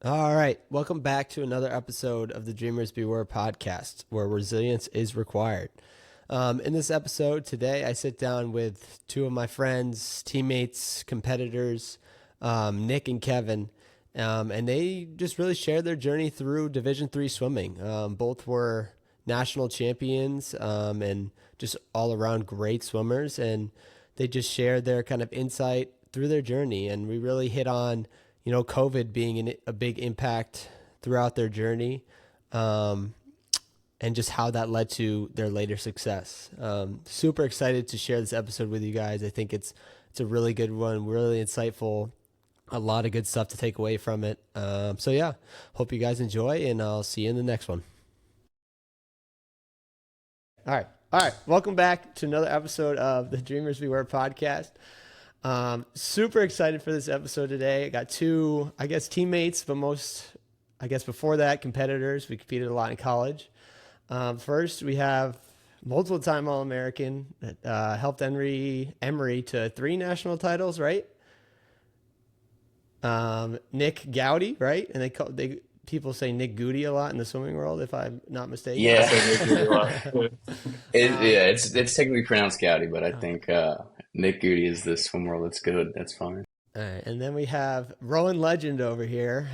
All right, welcome back to another episode of the Dreamers Beware podcast, where resilience is required. In this episode today, I sit down with two of my friends, teammates, competitors, Nick and Kevin, and they just really shared their journey through Division III swimming. Both were national champions and just all around great swimmers, and they just shared their kind of insight through their journey, and we really hit on COVID being a big impact throughout their journey, and just how that led to their later success. Super excited to share this episode with you guys. I think it's a really good one, really insightful, a lot of good stuff to take away from it. So yeah, hope you guys enjoy, and I'll see you in the next one. All right. Welcome back to another episode of the Dreamers Beware podcast. Super excited for this episode today. I got two, teammates, but before that, competitors. We competed a lot in college. First, we have multiple time All-American that helped Emory to 3 national titles, right? Nick Goudie, right? And people say Nick Goudie a lot in the swimming world, if I'm not mistaken. Yeah, Um, it's technically pronounced Goudie, but I think Nick Goudie is the swim world. That's good. That's fine. all right, and then we have Rowan Legend over here,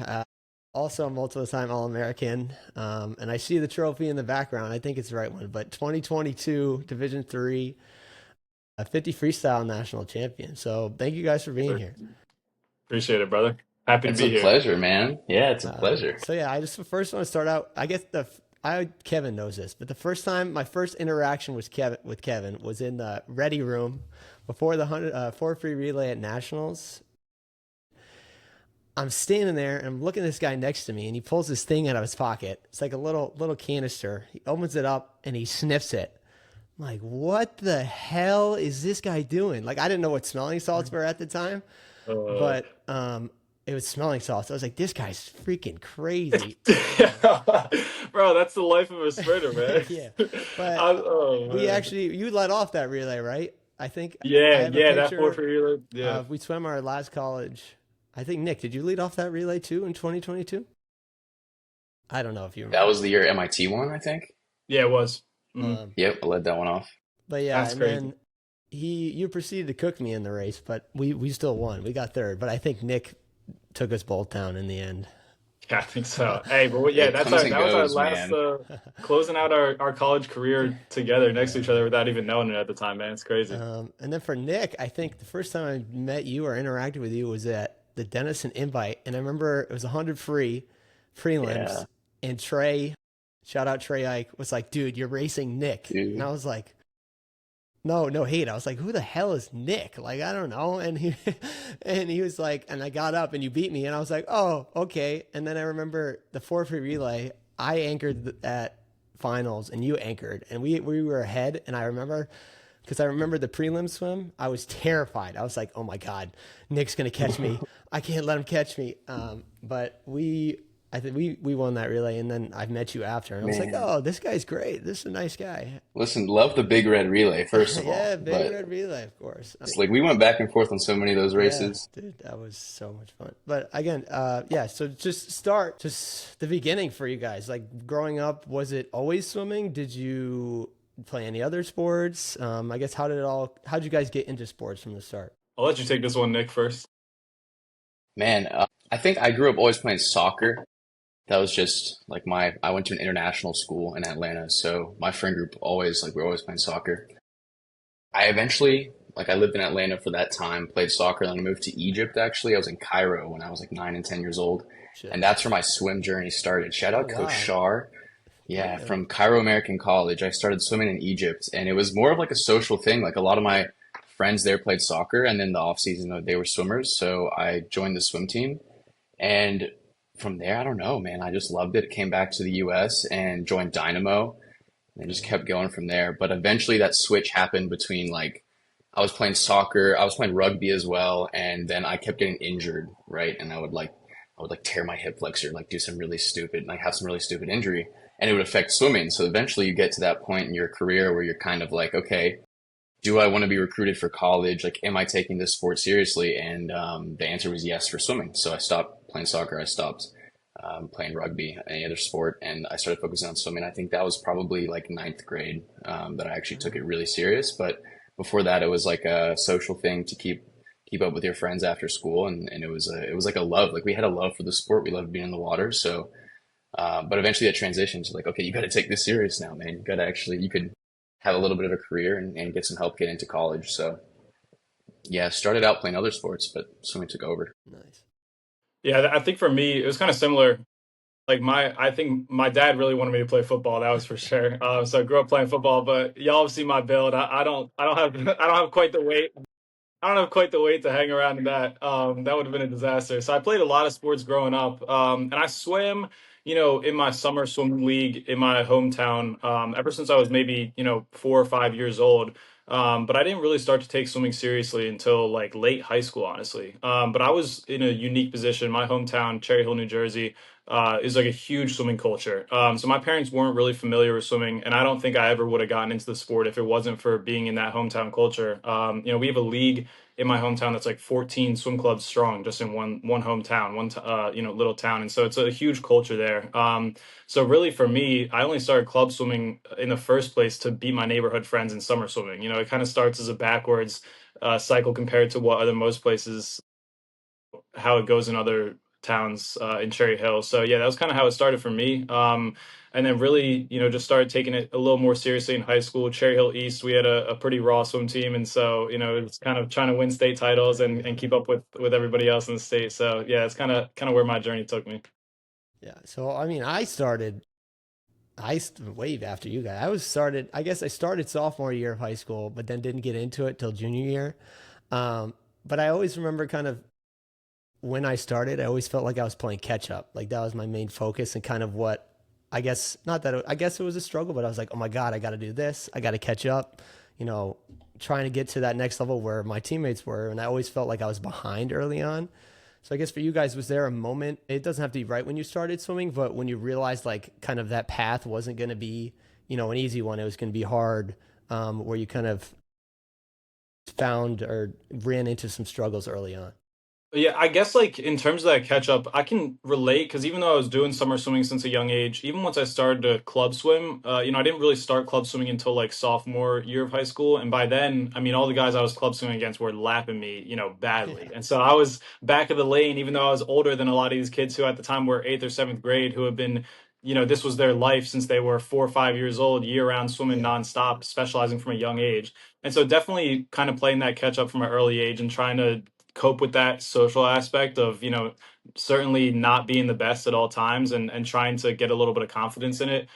also a multiple-time All-American, and I see the trophy in the background. I think it's the right one, but 2022 Division III, a 50 freestyle national champion. So thank you guys for being Sure. here. Appreciate it, brother. Happy to It's be a here. pleasure, man. Yeah, it's a pleasure. So yeah, I just first want to start out. I guess Kevin knows this, but my first interaction with Kevin was in the ready room before the 4 free relay at nationals. I'm standing there and I'm looking at this guy next to me, and he pulls this thing out of his pocket. It's like a little canister. He opens it up and he sniffs it. I'm like, what the hell is this guy doing? Like, I didn't know what smelling salts were at the time, Uh, but it was smelling salts. I was like, this guy's freaking crazy. Bro, that's the life of a sprinter, man. Yeah, but Oh man. you let off that relay, right? I think I Yeah, have a yeah, that four picture for you. Yeah. of we swam our last college. I think Nick, did you lead off that relay too in 2022? I don't know if you That remember. was the year MIT won, I think. Yeah, it was. Mhm. Um, Yep, I led that one off. but yeah, That's and crazy. then you proceeded to cook me in the race, but we still won. We got third, but I think Nick took us both down in the end. Yeah, I think so. Hey, but yeah, It comes and that was our goes, last man. closing out our college career together next to each other without even knowing it at the time, man. It's crazy. And then for Nick, I think the first time I met you or interacted with you was at the Denison Invite, and I remember it was 100 free prelims, Yeah, and Trey, shout out Trey Ike, was like, "Dude, you're racing Nick," and I dude. was like, no hate. I was like, who the hell is Nick? Like, I don't know. And he and he was like, and I got up and you beat me, and I was like, oh, okay. And then I remember the 4 free relay. I anchored at finals, and you anchored, and we were ahead. And I remember because I remember the prelim swim. I was terrified. I was like, oh my god, Nick's gonna catch me. I can't let him catch me. But I think we won that relay, and then I met you after, and I was like, Man. oh, this guy's great. This is a nice guy. Listen, love the Big Red Relay, first of Yeah, all. big But red relay, of course. it's like we went back and forth on so many of those Yeah, races. dude, that was so much fun. But again, yeah. So just the beginning for you guys. Like growing up, was it always swimming? Did you play any other sports? I guess how'd you guys get into sports from the start? I'll let you take this one, Nick, first. Man, I think I grew up always playing soccer. That was just like I went to an international school in Atlanta, so my friend group always, like, we were always playing soccer. I eventually, like, I lived in Atlanta for that time, played soccer, then I moved to Egypt actually. I was in Cairo when I was like 9 and 10 years old. Shit. And that's where my swim journey started. Shout Oh out Coach wow. Shar. Yeah, Yeah. from Cairo American College. I started swimming in Egypt, and it was more of like a social thing. Like, a lot of my friends there played soccer, and then the off season they were swimmers, so I joined the swim team. And from there, I don't know, man. I just loved it. Came back to the US and joined Dynamo and just kept going from there. But eventually that switch happened between, like, I was playing soccer, I was playing rugby as well, and then I kept getting injured, right? And I would like tear my hip flexor, like do some really stupid, like have some really stupid injury, and it would affect swimming. So eventually you get to that point in your career where you're kind of like, okay, do I want to be recruited for college? Like, am I taking this sport seriously? And the answer was yes for swimming. So I stopped playing soccer. I stopped playing rugby, any other sport, and I started focusing on swimming. I think that was probably like ninth grade that I actually took it really serious. But before that, it was like a social thing to keep up with your friends after school, and it was like a love. Like we had a love for the sport. We loved being in the water. So, but eventually that transition to like, okay, you got to take this serious now, man. You got to actually you could have a little bit of a career and get some help getting into college. So yeah, started out playing other sports, but swimming took over. Nice. Yeah, I think for me, it was kind of similar. Like I think my dad really wanted me to play football. That was for sure. So I grew up playing football, but y'all have seen my build. I don't have, I don't have quite the weight. I don't have quite the weight to hang around in that. That would have been a disaster. So I played a lot of sports growing up, and I swam, in my summer swimming league in my hometown, ever since I was maybe, 4 or 5 years old. But I didn't really start to take swimming seriously until like late high school, honestly. But I was in a unique position. My hometown, Cherry Hill, New Jersey, is like a huge swimming culture. So my parents weren't really familiar with swimming, and I don't think I ever would have gotten into the sport if it wasn't for being in that hometown culture. We have a league in my hometown that's like 14 swim clubs strong, just in one hometown, little town, and so it's a huge culture there. So really, for me, I only started club swimming in the first place to beat my neighborhood friends in summer swimming. It kind of starts as a backwards cycle compared to what other most places how it goes in other towns in Cherry Hill. So yeah, that was kind of how it started for me. And then really, just started taking it a little more seriously in high school. Cherry Hill East, we had a pretty raw swim team, and so it's kind of trying to win state titles and keep up with everybody else in the state. So yeah, it's kind of where my journey took me. Yeah. So I mean, way after you guys. I guess I started sophomore year of high school, but then didn't get into it till junior year. But I always remember kind of when I started, I always felt like I was playing catch up. Like that was my main focus and kind of what I guess, not that I guess it was a struggle, but I was like, oh my God, I got to do this. I got to catch up, you know, trying to get to that next level where my teammates were. And I always felt like I was behind early on. So I guess for you guys, was there a moment, it doesn't have to be right when you started swimming, but when you realized like kind of that path wasn't going to be, an easy one, it was going to be hard, where you kind of found or ran into some struggles early on? Yeah, I guess like in terms of that catch up, I can relate because even though I was doing summer swimming since a young age, even once I started to club swim, I didn't really start club swimming until like sophomore year of high school. And by then, I mean, all the guys I was club swimming against were lapping me, badly. Yeah. And so I was back of the lane, even though I was older than a lot of these kids who at the time were eighth or seventh grade, who have been, this was their life since they were 4 or 5 years old, year round swimming Yeah. nonstop, specializing from a young age. And so definitely kind of playing that catch up from an early age and trying to cope with that social aspect of certainly not being the best at all times and trying to get a little bit of confidence in it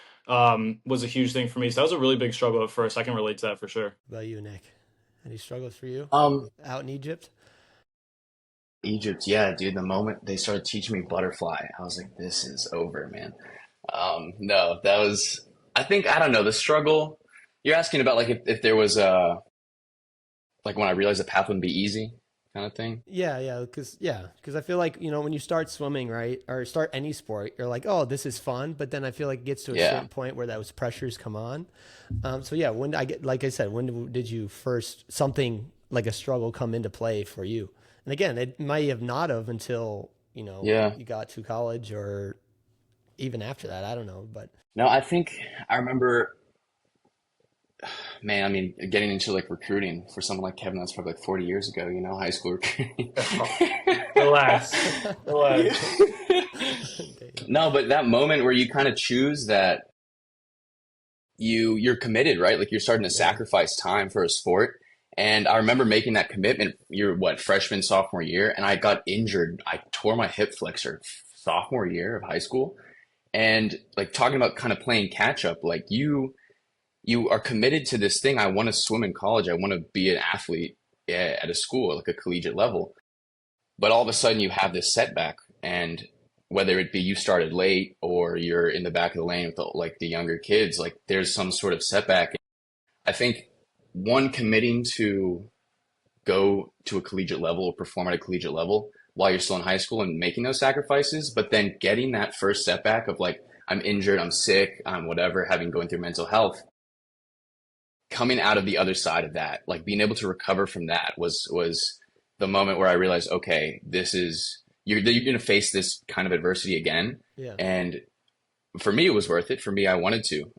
was a huge thing for me. So that was a really big struggle at first. I can relate to that for sure. What about you, Nick? Any struggles for you Um, out in Egypt? Egypt, yeah, dude. The moment they started teaching me butterfly, I was like, this is over, man. No, that was, I think, I don't know, the struggle. You're asking about like if there was like when I realized the path wouldn't be easy kind of thing. Because I feel like when you start swimming, right, or start any sport, you're like, oh, this is fun, but then I feel like it gets to a Yeah. certain point where those pressures come on. So yeah, when I get, like I said, when did you first something like a struggle come into play for you? And again, it might have not have until Yeah. you got to college or even after that. I don't know, but No, I think I remember, man, I mean, getting into like recruiting for someone like Kevin, that's probably like 40 years ago, high school recruiting. Relax. Relax. No, but that moment where you kind of choose that you're committed, right? Like you're starting to yeah, sacrifice time for a sport. And I remember making that commitment, freshman, sophomore year, and I got injured. I tore my hip flexor sophomore year of high school. And like talking about kind of playing catch up, like you are committed to this thing. I want to swim in college. I want to be an athlete at a school, like a collegiate level. But all of a sudden you have this setback, and whether it be you started late or you're in the back of the lane with like the younger kids, like there's some sort of setback. I think one committing to go to a collegiate level or perform at a collegiate level while you're still in high school and making those sacrifices, but then getting that first setback of like, I'm injured, I'm sick, I'm whatever, having going through mental health, coming out of the other side of that, like being able to recover from that was the moment where I realized, okay, this is you're going to face this kind of adversity again. Yeah. And for me, it was worth it. For me, I wanted to.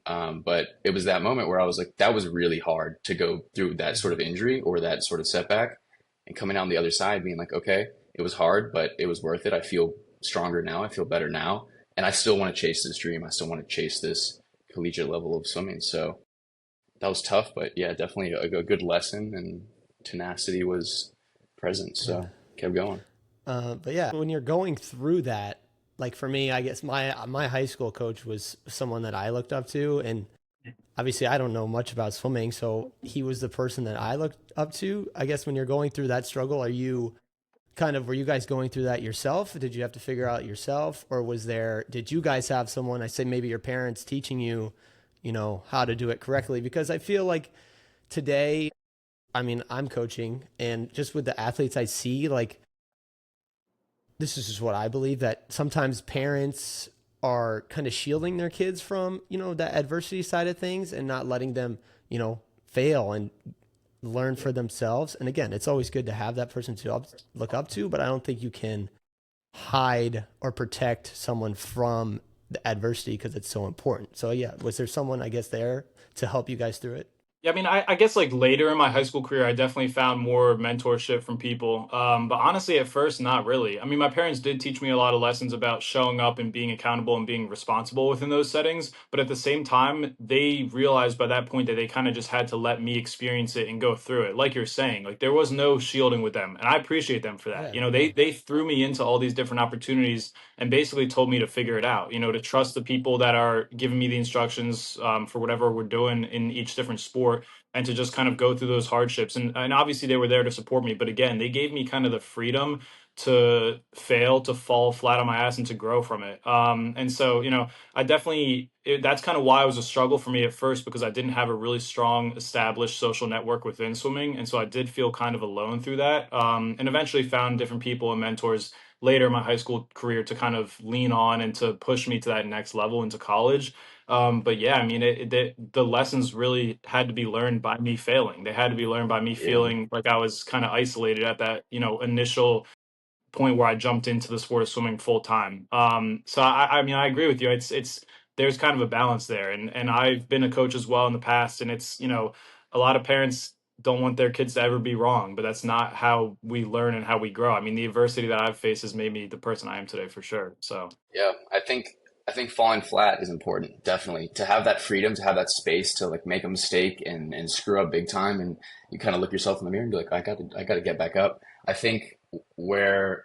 But it was that moment where I was like, that was really hard to go through that sort of injury or that sort of setback, and coming out on the other side being like, okay, it was hard, but it was worth it. I feel stronger now. I feel better now. And I still want to chase this dream. I still want to chase this collegiate level of swimming. So that was tough, but yeah, definitely a good lesson, and tenacity was present. Yeah. So kept going. But yeah, when you're going through that, like for me, I guess my high school coach was someone that I looked up to, and obviously I don't know much about swimming, so he was the person that I looked up to. I guess when you're going through that struggle, were you guys going through that yourself? Did you have to figure out yourself, or did you guys have someone, I say maybe your parents teaching you, how to do it correctly? Because I feel like today, I mean, I'm coaching, and just with the athletes I see, like, this is just what I believe, that sometimes parents are kind of shielding their kids from, that adversity side of things, and not letting them, fail and learn for themselves. And again, it's always good to have that person to look up to, but I don't think you can hide or protect someone from the adversity because it's so important. So yeah, was there someone, I guess, there to help you guys through it? Yeah, I mean, I guess like later in my high school career, I definitely found more mentorship from people. But honestly, at first, not really. I mean, my parents did teach me a lot of lessons about showing up and being accountable and being responsible within those settings. But at the same time, they realized by that point that they kind of just had to let me experience it and go through it. Like you're saying, like there was no shielding with them. And I appreciate them for that. Yeah, They threw me into all these different opportunities and basically told me to figure it out, to trust the people that are giving me the instructions for whatever we're doing in each different sport, and to just kind of go through those hardships. And obviously they were there to support me. But again, they gave me kind of the freedom to fail, to fall flat on my ass, and to grow from it. And so, that's kind of why it was a struggle for me at first, because I didn't have a really strong established social network within swimming. And so I did feel kind of alone through that. And eventually found different people and mentors later in my high school career to kind of lean on and to push me to that next level into college. But yeah, I mean, the lessons really had to be learned by me failing. They had to be learned by me Yeah. feeling like I was kind of isolated at that, initial point where I jumped into the sport of swimming full time. So I mean, I agree with you. There's kind of a balance there, and I've been a coach as well in the past, and it's, a lot of parents don't want their kids to ever be wrong, but that's not how we learn and how we grow. I mean, the adversity that I've faced has made me the person I am today for sure. So. Yeah, I think falling flat is important, definitely. To have that freedom, to have that space to like make a mistake and screw up big time, and you kind of look yourself in the mirror and be like, I got to get back up. I think where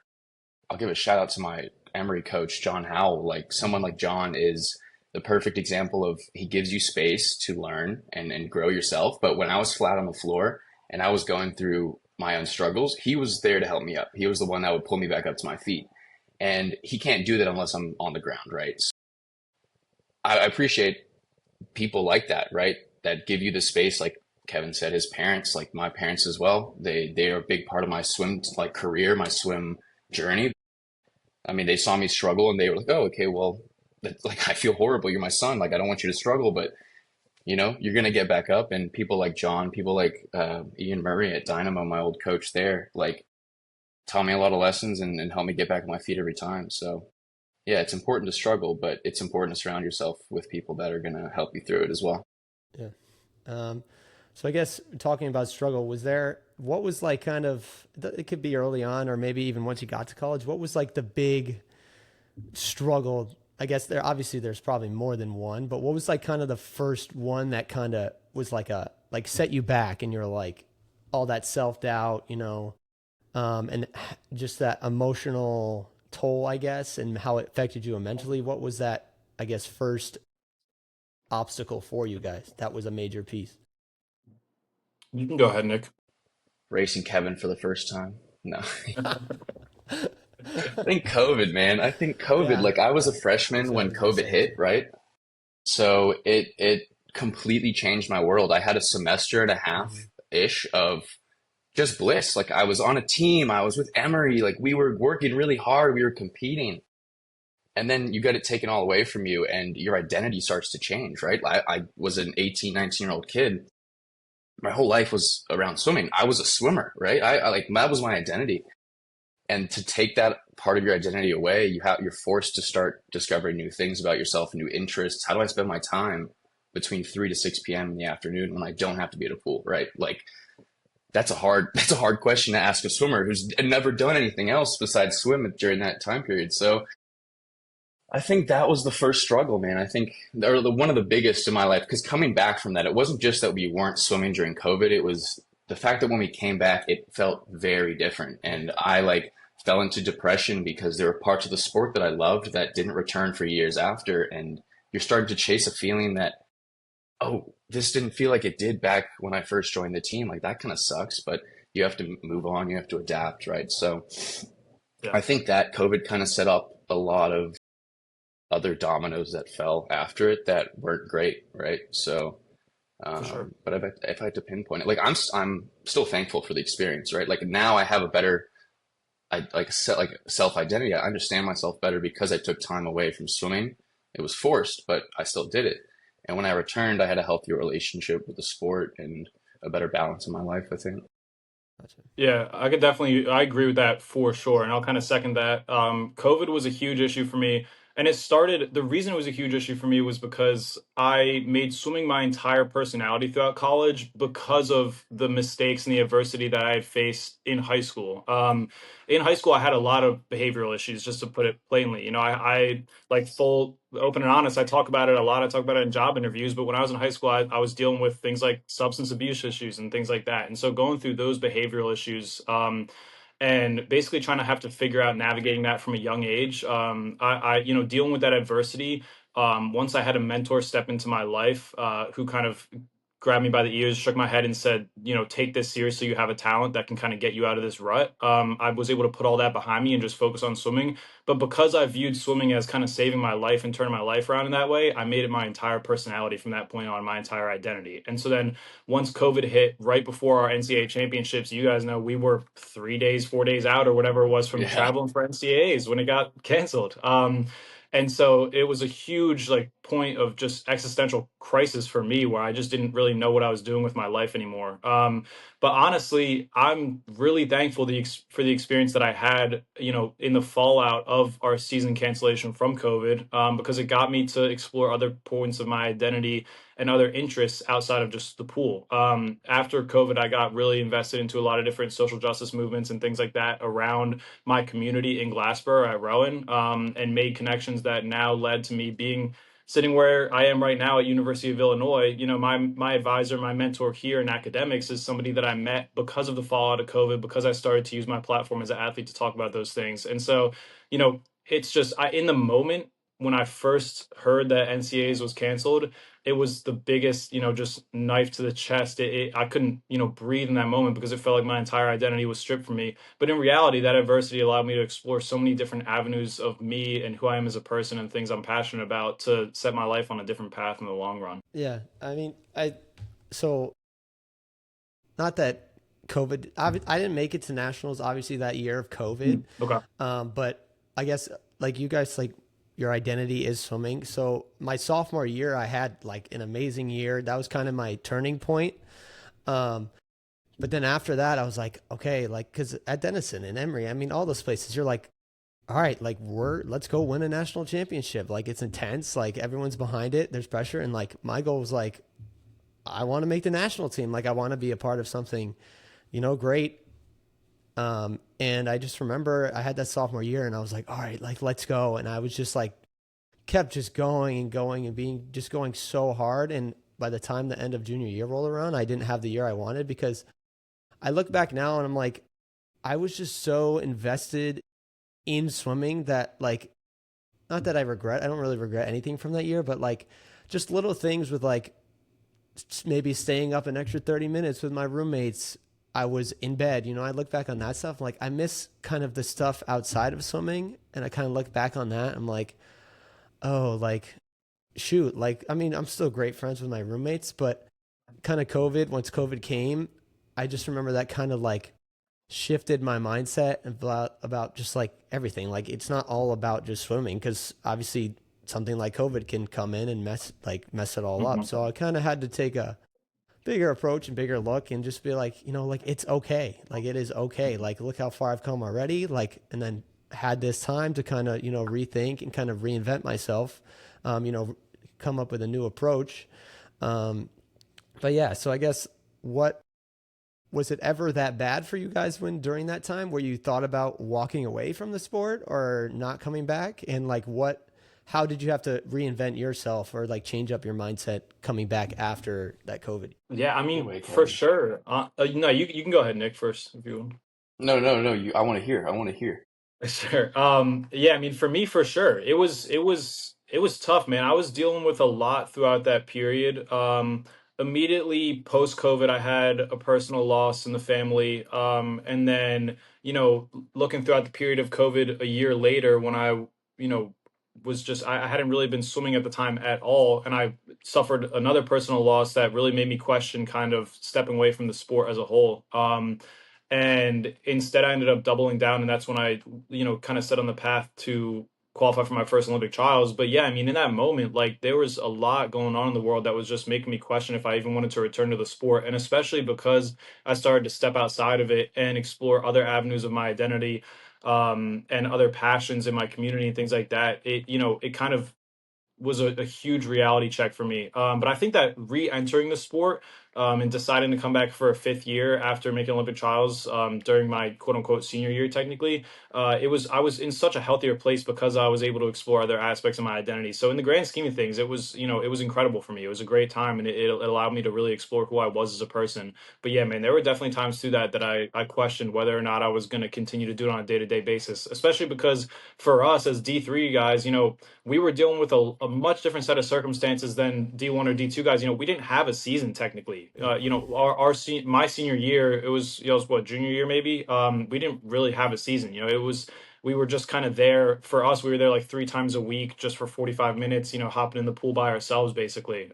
I'll give a shout out to my Emory coach, John Howell. Like someone like John is the perfect example of, he gives you space to learn and grow yourself. But when I was flat on the floor and I was going through my own struggles, he was there to help me up. He was the one that would pull me back up to my feet. And he can't do that unless I'm on the ground, right? So I appreciate people like that, right? That give you the space, like Kevin said, his parents, like my parents as well. They are a big part of my swim like career, my swim journey. I mean, they saw me struggle and they were like, "Oh, okay, well, like I feel horrible. You're my son. Like I don't want you to struggle, but you're gonna get back up." And people like John, people like Ian Murray at Dynamo, my old coach there, like taught me a lot of lessons and helped me get back on my feet every time. So yeah, it's important to struggle, but it's important to surround yourself with people that are gonna help you through it as well. yeah. Um, so I guess talking about struggle, what was like kind of, it could be early on or maybe even once you got to college, what was like the big struggle? I guess there's probably more than one, but what was like kind of the first one that kind of was like set you back, and you're like all that self-doubt, and just that emotional toll, I guess, and how it affected you mentally. What was that, I guess, first obstacle for you guys? That was a major piece. You can go ahead, Nick. Racing Kevin for the first time. No. I think COVID, man. I think COVID, Yeah, like I was a freshman that's what I when was gonna COVID say. hit, right? So it completely changed my world. I had a semester and a half Mhm. ish of just bliss. Like I was on a team, I was with Emory, like we were working really hard, we were competing. And then you get it taken all away from you and your identity starts to change, right? I was an 18, 19-year-old kid. My whole life was around swimming. I was a swimmer, right? I like that was my identity. And to take that part of your identity away. You're forced to start discovering new things about yourself, new interests. How do I spend my time between 3 to 6 p.m. in the afternoon when I don't have to be at a pool, right? Like that's a hard question to ask a swimmer who's never done anything else besides swim during that time period. So I think that was the first struggle, man. I think, or one of the biggest in my life, because coming back from that, it wasn't just that we weren't swimming during COVID. It was the fact that when we came back, it felt very different. And I like fell into depression because there were parts of the sport that I loved that didn't return for years after. And you're starting to chase a feeling that, oh, this didn't feel like it did back when I first joined the team. Like that kind of sucks, but you have to move on. You have to adapt, right? So Yeah, I think that COVID kind of set up a lot of other dominoes that fell after it that weren't great, right? So, for sure. but if I had to pinpoint it, like I'm still thankful for the experience, right? Like now I have a better, I like set like self identity. I understand myself better because I took time away from swimming. It was forced, but I still did it. And when I returned, I had a healthier relationship with the sport and a better balance in my life, I think. Gotcha. Yeah, I agree with that for sure. And I'll kind of second that. COVID was a huge issue for me. And the reason it was a huge issue for me was because I made swimming my entire personality throughout college because of the mistakes and the adversity that I had faced in high school. In high school, I had a lot of behavioral issues, just to put it plainly. I like full open and honest. I talk about it a lot. I talk about it in job interviews. But when I was in high school, I was dealing with things like substance abuse issues and things like that. And so going through those behavioral issues, and basically trying to have to figure out navigating that from a young age. Dealing with that adversity. Once I had a mentor step into my life, who kind of grabbed me by the ears, shook my head, and said, take this seriously. You have a talent that can kind of get you out of this rut. I was able to put all that behind me and just focus on swimming. But because I viewed swimming as kind of saving my life and turning my life around in that way, I made it my entire personality from that point on, my entire identity. And so then once COVID hit right before our NCAA championships, you guys know we were 3 days, 4 days out or whatever it was from Yeah. traveling for NCAAs when it got canceled. And so it was a huge like point of just existential crisis for me where I just didn't really know what I was doing with my life anymore. But honestly, I'm really thankful for the experience that I had, in the fallout of our season cancellation from COVID, because it got me to explore other points of my identity and other interests outside of just the pool. After COVID, I got really invested into a lot of different social justice movements and things like that around my community in Glassboro at Rowan, and made connections that now led to me being sitting where I am right now at University of Illinois. My advisor, my mentor here in academics is somebody that I met because of the fallout of COVID, because I started to use my platform as an athlete to talk about those things. And so, it's just in the moment when I first heard that NCAAs was canceled, it was the biggest, just knife to the chest. I couldn't, breathe in that moment because it felt like my entire identity was stripped from me. But in reality, that adversity allowed me to explore so many different avenues of me and who I am as a person and things I'm passionate about to set my life on a different path in the long run. Yeah, I mean, so not that COVID, I didn't make it to nationals obviously that year of COVID. Okay. But I guess like you guys, like your identity is swimming. So my sophomore year, I had like an amazing year. That was kind of my turning point. But then after that, I was like, okay, like, cause at Denison and Emory, I mean, all those places, you're like, all right, like let's go win a national championship. Like it's intense. Like everyone's behind it. There's pressure. And like, my goal was like, I want to make the national team. Like I want to be a part of something, great. And I just remember I had that sophomore year and I was like, all right, like, let's go. And I was just like, kept just going and going and just going so hard. And by the time the end of junior year rolled around, I didn't have the year I wanted because I look back now and I'm like, I was just so invested in swimming that like, not that I don't really regret anything from that year, but like just little things with like maybe staying up an extra 30 minutes with my roommates. I was in bed, I look back on that stuff. I'm like, I miss kind of the stuff outside of swimming. And I kind of look back on that. I'm like, oh, like, shoot, like, I mean, I'm still great friends with my roommates, but kind of once COVID came, I just remember that kind of like shifted my mindset about just like everything. Like, it's not all about just swimming because obviously something like COVID can come in and mess it all up. Mhm. So I kind of had to take a bigger approach and bigger look and just be like, like it's okay. Like it is okay. Like look how far I've come already. Like, and then had this time to kind of, rethink and kind of reinvent myself, come up with a new approach. But yeah, so I guess what was it ever that bad for you guys when during that time where you thought about walking away from the sport or not coming back? And like how did you have to reinvent yourself or like change up your mindset coming back after that COVID? Yeah, I Good mean, way, for Kevin. sure. No, you can go ahead, Nick, first if you want. No, no, no. I want to hear. I want to hear. Sure. Yeah, I mean, for me, for sure, it was tough, man. I was dealing with a lot throughout that period. Immediately post COVID, I had a personal loss in the family. And then, looking throughout the period of COVID a year later, when you know, I hadn't really been swimming at the time at all, and I suffered another personal loss that really made me question kind of stepping away from the sport as a whole. And instead I ended up doubling down, and that's when I kind of set on the path to qualify for my first Olympic trials. But yeah, I mean, in that moment, like, there was a lot going on in the world that was just making me question if I even wanted to return to the sport, and especially because I started to step outside of it and explore other avenues of my identity, and other passions in my community and things like that. It kind of was a huge reality check for me. But I think that re-entering the sport, and deciding to come back for a fifth year after making Olympic trials, during my quote unquote senior year, technically, I was in such a healthier place because I was able to explore other aspects of my identity. So in the grand scheme of things, it was incredible for me. It was a great time, and it allowed me to really explore who I was as a person. But yeah, man, there were definitely times through that I questioned whether or not I was going to continue to do it on a day-to-day basis, especially because for us as D3 guys, we were dealing with a much different set of circumstances than D1 or D2 guys. We didn't have a season technically. My senior year, it was what, junior year maybe. We didn't really have a season. We were just kind of there. For us, we were there like 3 times a week just for 45 minutes, hopping in the pool by ourselves basically.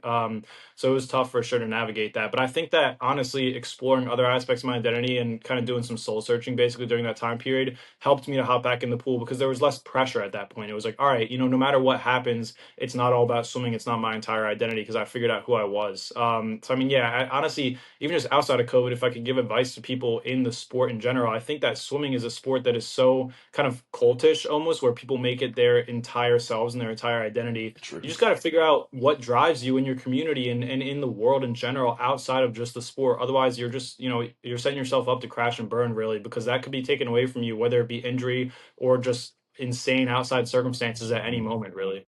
So it was tough for sure to navigate that. But I think that honestly, exploring other aspects of my identity and kind of doing some soul searching basically during that time period helped me to hop back in the pool because there was less pressure at that point. It was like, all right, no matter what happens, it's not all about swimming. It's not my entire identity because I figured out who I was. So I mean, yeah, honestly, even just outside of COVID, if I could give advice to people in the sport in general, I think that swimming is a sport that is so kind of cultish almost, where people make it their entire selves and their entire identity. True. You just got to figure out what drives you in your community and in the world in general outside of just the sport. Otherwise, you're just, you're setting yourself up to crash and burn, really, because that could be taken away from you, whether it be injury or just insane outside circumstances at any moment, really.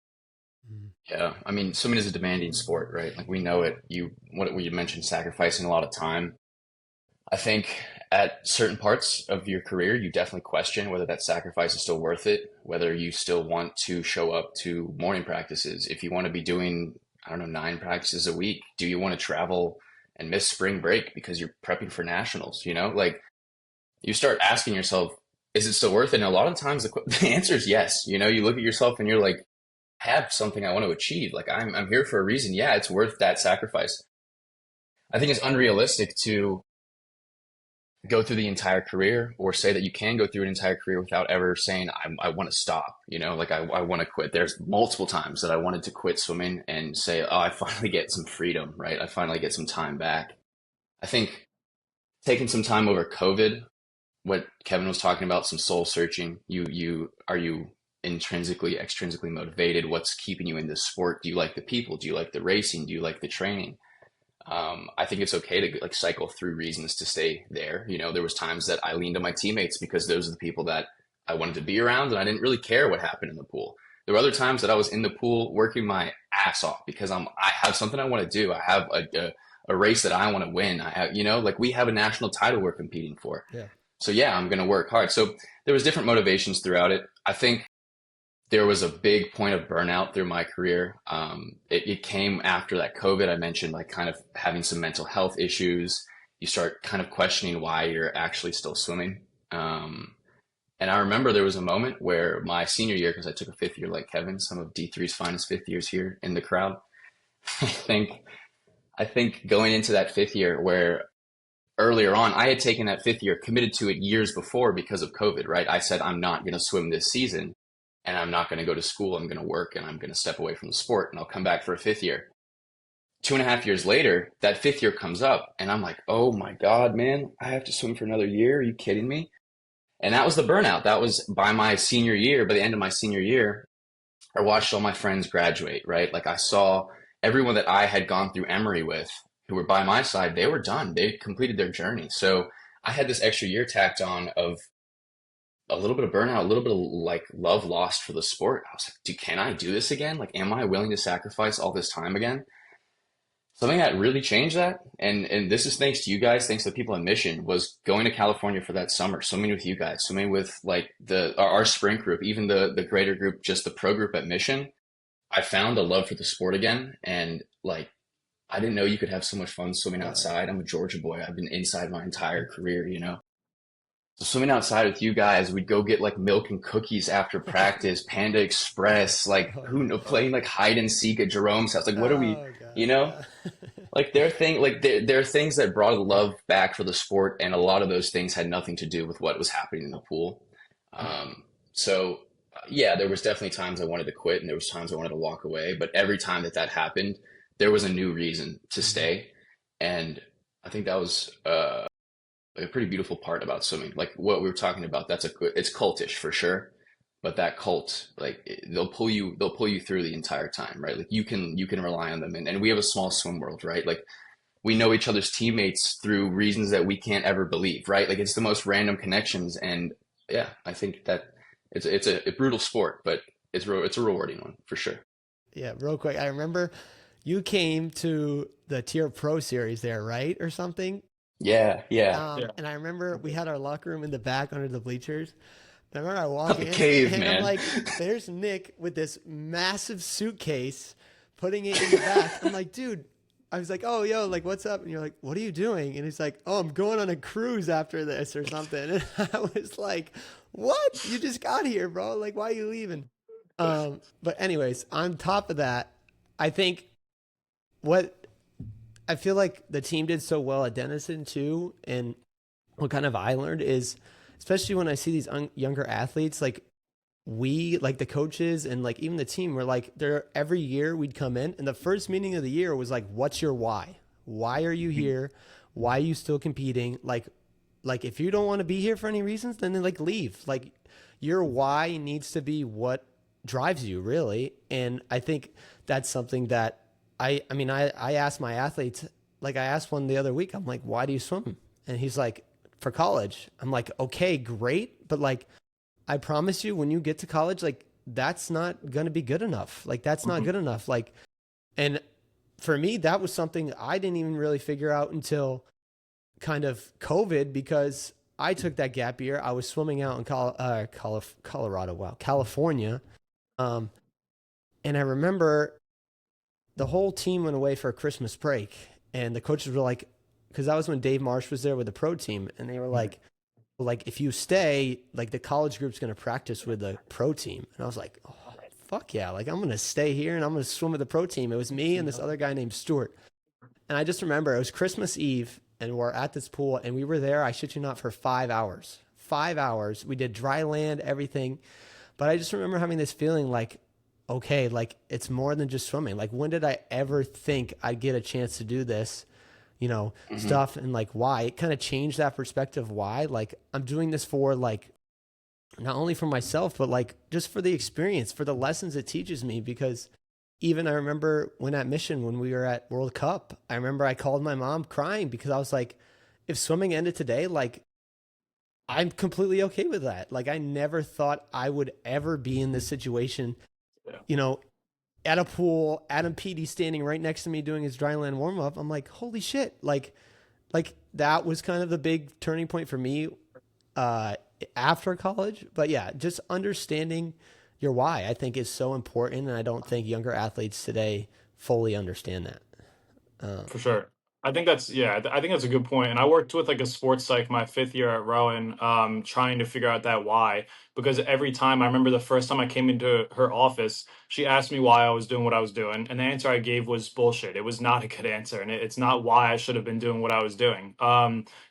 Yeah. I mean, swimming is a demanding sport, right? Like we know it. What you mentioned, sacrificing a lot of time. I think at certain parts of your career, you definitely question whether that sacrifice is still worth it, whether you still want to show up to morning practices. If you want to be doing, I don't know, 9 practices a week, do you want to travel and miss spring break because you're prepping for nationals? Like you start asking yourself, is it still worth it? And a lot of times the answer is yes. You look at yourself and you're like, I have something I want to achieve. Like I'm here for a reason. Yeah, it's worth that sacrifice. I think it's unrealistic to go through the entire career or say that you can go through an entire career without ever saying I want to stop. Like I want to quit. There's multiple times that I wanted to quit swimming and say, oh, I finally get some freedom, right? I finally get some time back. I think taking some time over COVID, what Kevin was talking about, some soul searching. Are you intrinsically, extrinsically motivated? What's keeping you in this sport? Do you like the people? Do you like the racing? Do you like the training? I think it's okay to like cycle through reasons to stay there. There was times that I leaned on my teammates because those are the people that I wanted to be around, and I didn't really care what happened in the pool. There were other times that I was in the pool working my ass off because I have something I want to do. I have a race that I want to win. I have, like we have a national title we're competing for. Yeah. So yeah, I'm going to work hard. So there was different motivations throughout it. I think there was a big point of burnout through my career. It came after that COVID. I mentioned like kind of having some mental health issues. You start kind of questioning why you're actually still swimming. And I remember there was a moment where my senior year, because I took a fifth year like Kevin, some of D3's finest fifth years here in the crowd. I think going into that fifth year where earlier on, I had taken that fifth year, committed to it years before because of COVID, right? I said, I'm not going to swim this season and I'm not going to go to school. I'm going to work and I'm going to step away from the sport and I'll come back for a fifth year. 2.5 years later, that fifth year comes up and I'm like, oh my God, man, I have to swim for another year. Are you kidding me? And that was the burnout. That was by my senior year, by the end of my senior year, I watched all my friends graduate, right? Like I saw everyone that I had gone through Emory with who were by my side, they were done. They completed their journey. So I had this extra year tacked on of a little bit of burnout, a little bit of like love lost for the sport. I was like, dude, can I do this again? Like, am I willing to sacrifice all this time again? Something that really changed that, and this is thanks to you guys, thanks to the people in Mission, was going to California for that summer, swimming with you guys, swimming with like our sprint group, even the greater group, just the pro group at Mission. I found a love for the sport again, and like I didn't know you could have so much fun swimming outside. I'm a Georgia boy. I've been inside my entire career, you know. So swimming outside with you guys, we'd go get like milk and cookies after practice, Panda Express, like who know, playing like hide and seek at Jerome's house. Like what are we, Oh god, you know? yeah. Like there are things that brought a love back for the sport, and a lot of those things had nothing to do with what was happening in the pool. So yeah, there was definitely times I wanted to quit, and there was times I wanted to walk away. But every time that that happened, there was a new reason to Mhm. stay, and I think that was like a pretty beautiful part about swimming. Like what we were talking about, it's cultish for sure, but that cult, like they'll pull you through the entire time, right? Like you can rely on them, and we have a small swim world, right? Like we know each other's teammates through reasons that we can't ever believe, right? Like it's the most random connections, and yeah, I think that it's a brutal sport, but it's a rewarding one for sure. Yeah, real quick. I remember you came to the Tier Pro series there, right? Or something. Yeah, yeah. Yeah. And I remember we had our locker room in the back under the bleachers. And I remember I walk The in cave, and I'm man. like, there's Nick with this massive suitcase putting it in the back. I'm like, dude, I was like, oh, yo, like, what's up? And you're like, what are you doing? And he's like, oh, I'm going on a cruise after this or something. And I was like, what? You just got here, bro. Like, why are you leaving? But anyways, on top of that, I think what I feel like the team did so well at Denison too, and what kind of I learned is, especially when I see these younger athletes, like we, like the coaches and like even the team, were like, there every year we'd come in, and the first meeting of the year was like, "What's your why? Why are you here? Why are you still competing? Like if you don't want to be here for any reasons, then like leave. Like your why needs to be what drives you really." And I think that's something that I asked my athletes, like I asked one the other week, I'm like, why do you swim? And he's like, for college. I'm like, okay, great. But like, I promise you, when you get to college, like that's not going to be good enough. Like that's not Mhm. good enough. Like, and for me, that was something I didn't even really figure out until kind of COVID, because I took that gap year. I was swimming out in Colorado, wow, California. Um, and I remember the whole team went away for a Christmas break, and the coaches were like, because that was when Dave Marsh was there with the pro team, and they were like if you stay, like the college group's gonna practice with the pro team, and I was like, oh, fuck yeah, like I'm gonna stay here and I'm gonna swim with the pro team. It was me and this other guy named Stuart, and I just remember it was Christmas Eve, and we're at this pool, and we were there. I shit you not, for 5 hours. 5 hours. We did dry land, everything, but I just remember having this feeling like, okay, like it's more than just swimming. Like when did I ever think I'd get a chance to do this, Hmm. stuff, and like why? It kind of changed that perspective. Why? Like I'm doing this for like not only for myself, but like just for the experience, for the lessons it teaches me. Because even I remember when at Mission, when we were at World Cup, I remember I called my mom crying because I was like, if swimming ended today, like I'm completely okay with that. Like I never thought I would ever be in this situation, Yeah. you know, at a pool, Adam Peaty standing right next to me doing his dryland warm up. I'm like, holy shit! Like that was kind of the big turning point for me uh, after college. But yeah, just understanding your why, I think, is so important, and I don't think younger athletes today fully understand that. Um, For sure. I think that's yeah, I think that's a good point. And I worked with like a sports psych my fifth year at Rowan, trying to figure out that why. Because every time I remember the first time I came into her office, she asked me why I was doing what I was doing, and the answer I gave was bullshit. It was not a good answer, and it's not why I should have been doing what I was doing.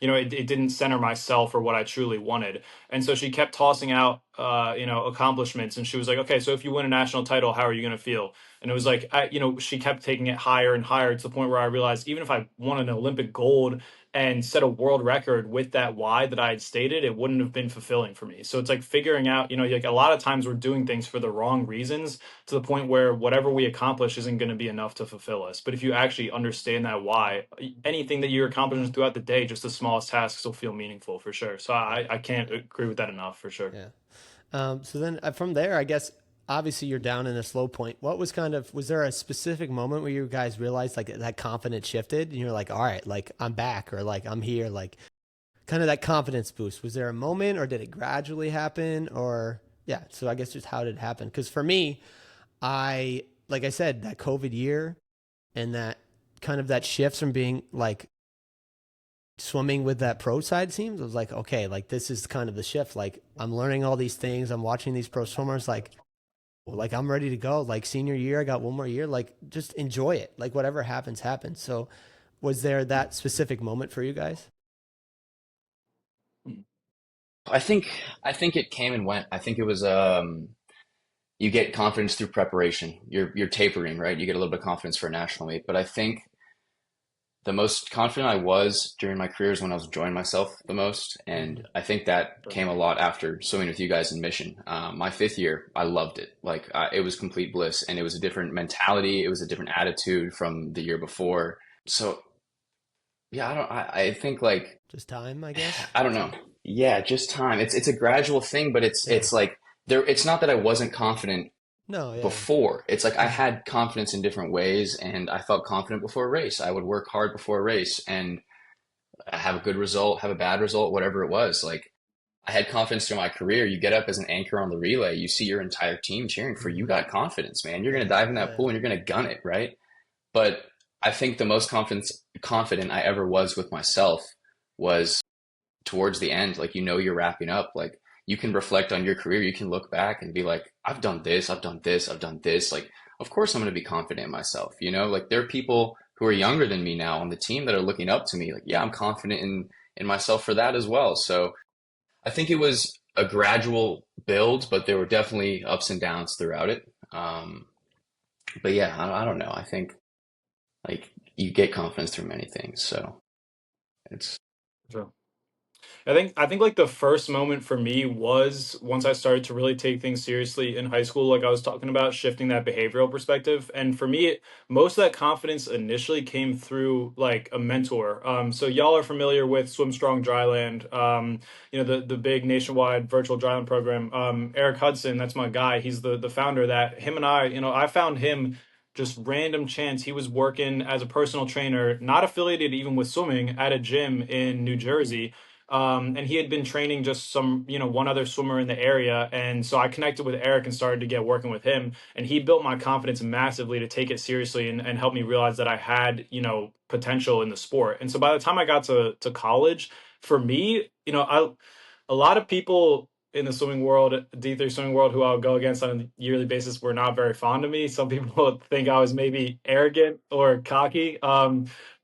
It didn't center myself or what I truly wanted, and so she kept tossing out accomplishments. And she was like, okay, so if you win a national title, how are you going to feel? And it was like, she kept taking it higher and higher to the point where I realized even if I won an Olympic gold and set a world record with that why that I had stated, it wouldn't have been fulfilling for me. So it's like figuring out, like a lot of times we're doing things for the wrong reasons to the point where whatever we accomplish isn't going to be enough to fulfill us. But if you actually understand that why, anything that you're accomplishing throughout the day, just the smallest tasks will feel meaningful for sure. So I can't agree with that enough for sure. Yeah. So then from there, I guess obviously you're down in a slow point. What was was there a specific moment where you guys realized like that confidence shifted and you're like, all right, like I'm back or like I'm here, like kind of that confidence boost? Was there a moment or did it gradually happen or yeah? So I guess just how did it happen? Because for me, like I said, that COVID year and that kind of that shift from being like swimming with that pro side teams, I was like, okay, like this is kind of the shift. Like I'm learning all these things. I'm watching these pro swimmers. Like I'm ready to go. Like senior year, I got one more year. Like just enjoy it. Like whatever happens, happens. So, was there that specific moment for you guys? I think I think it came and went. I think it was you get confidence through preparation. You're tapering, right? You get a little bit of confidence for a national meet. But I think the most confident I was during my career is when I was enjoying myself the most. And I think that came a lot after swimming with you guys in Mission. My 5th year, I loved it. Like it was complete bliss and it was a different mentality. It was a different attitude from the year before. So yeah, I think like, Just time, I guess. I don't know. Yeah, just time. It's a gradual thing, but Yeah. it's like it's not that I wasn't confident No. Yeah. before. It's like I had confidence in different ways and I felt confident before a race. I would work hard before a race and have a good result, have a bad result, whatever it was. Like I had confidence through my career. You get up as an anchor on the relay, you see your entire team cheering for you. You got confidence, man. You're gonna Yeah. dive in that Yeah. pool and you're gonna gun it, right? But I think the most confident I ever was with myself was towards the end. Like you're wrapping up. Like you can reflect on your career. You can look back and be like, I've done this, I've done this, I've done this. Like, of course I'm going to be confident in myself. Like there are people who are younger than me now on the team that are looking up to me. Like, yeah, I'm confident in myself for that as well. So I think it was a gradual build, but there were definitely ups and downs throughout it. But yeah, I don't know. I think like you get confidence through many things. So it's Sure. I think like the first moment for me was once I started to really take things seriously in high school, like I was talking about shifting that behavioral perspective. And for me, most of that confidence initially came through like a mentor. So y'all are familiar with Swim Strong Dryland, the big nationwide virtual dryland program. Eric Hudson, that's my guy. He's the founder of that. Him and I found him just random chance. He was working as a personal trainer, not affiliated even with swimming, at a gym in New Jersey, and he had been training just one other swimmer in the area. And so I connected with Eric and started to get working with him. And he built my confidence massively to take it seriously and help me realize that I had, potential in the sport. And so by the time I got to college, for me, a lot of people in the swimming world, D3 swimming world, who I'll go against on a yearly basis were not very fond of me. Some people think I was maybe arrogant or cocky.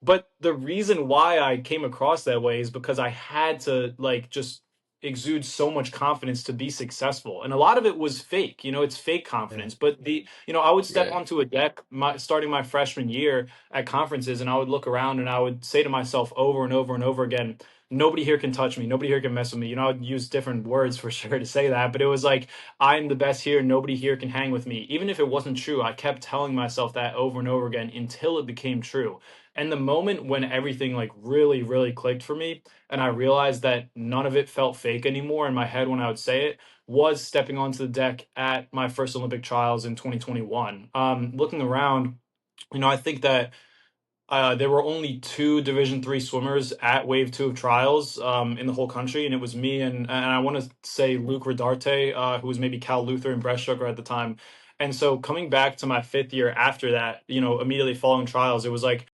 But the reason why I came across that way is because I had to like just exude so much confidence to be successful. And a lot of it was fake, it's fake Yeah. confidence. But I would step right. onto a deck starting my freshman year at conferences and I would look around and I would say to myself over and over and over again, nobody here can touch me. Nobody here can mess with me. I'd use different words for sure to say that, but it was like, I'm the best here. Nobody here can hang with me. Even if it wasn't true, I kept telling myself that over and over again until it became true. And the moment when everything like really, really clicked for me, and I realized that none of it felt fake anymore in my head when I would say it, was stepping onto the deck at my first Olympic trials in 2021. Looking around, I think that there were only two Division III swimmers at Wave 2 of trials in the whole country, and it was me and I want to say Luke Rodarte, who was maybe Cal Luther and breaststroker at the time. And so coming back to my 5th year after that, immediately following trials, it was like,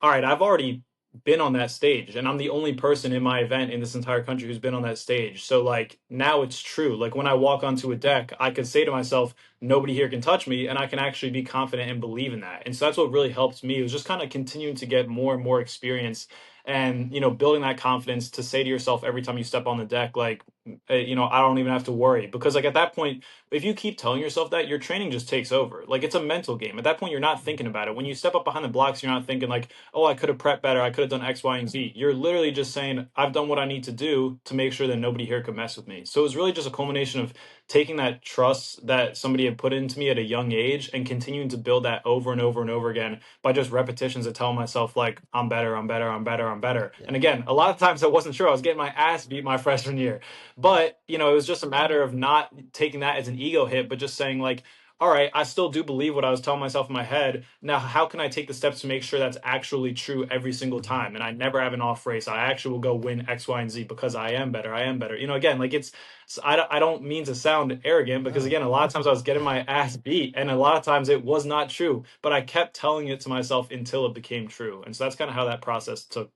all right, I've already been on that stage, and I'm the only person in my event in this entire country who's been on that stage. So like now it's true. Like when I walk onto a deck, I could say to myself, nobody here can touch me, and I can actually be confident and believe in that. And so that's what really helped me. It was just kind of continuing to get more and more experience and building that confidence to say to yourself every time you step on the deck, like, I don't even have to worry, because like at that point, if you keep telling yourself that, your training just takes over. Like it's a mental game. At that point, you're not thinking about it. When you step up behind the blocks, you're not thinking like, oh, I could have prepped better. I could have done X, Y, and Z. You're literally just saying, I've done what I need to do to make sure that nobody here could mess with me. So it was really just a culmination of taking that trust that somebody had put into me at a young age and continuing to build that over and over and over again by just repetitions of telling myself like, I'm better, I'm better, I'm better, I'm better. Yeah. And again, a lot of times I wasn't sure. I was getting my ass beat my freshman year. But, it was just a matter of not taking that as an ego hit, but just saying like, all right, I still do believe what I was telling myself in my head. Now, how can I take the steps to make sure that's actually true every single time? And I never have an off race. I actually will go win X, Y, and Z because I am better. I am better. Again, like I don't mean to sound arrogant, because again, a lot of times I was getting my ass beat and a lot of times it was not true, but I kept telling it to myself until it became true. And so that's kind of how that process took,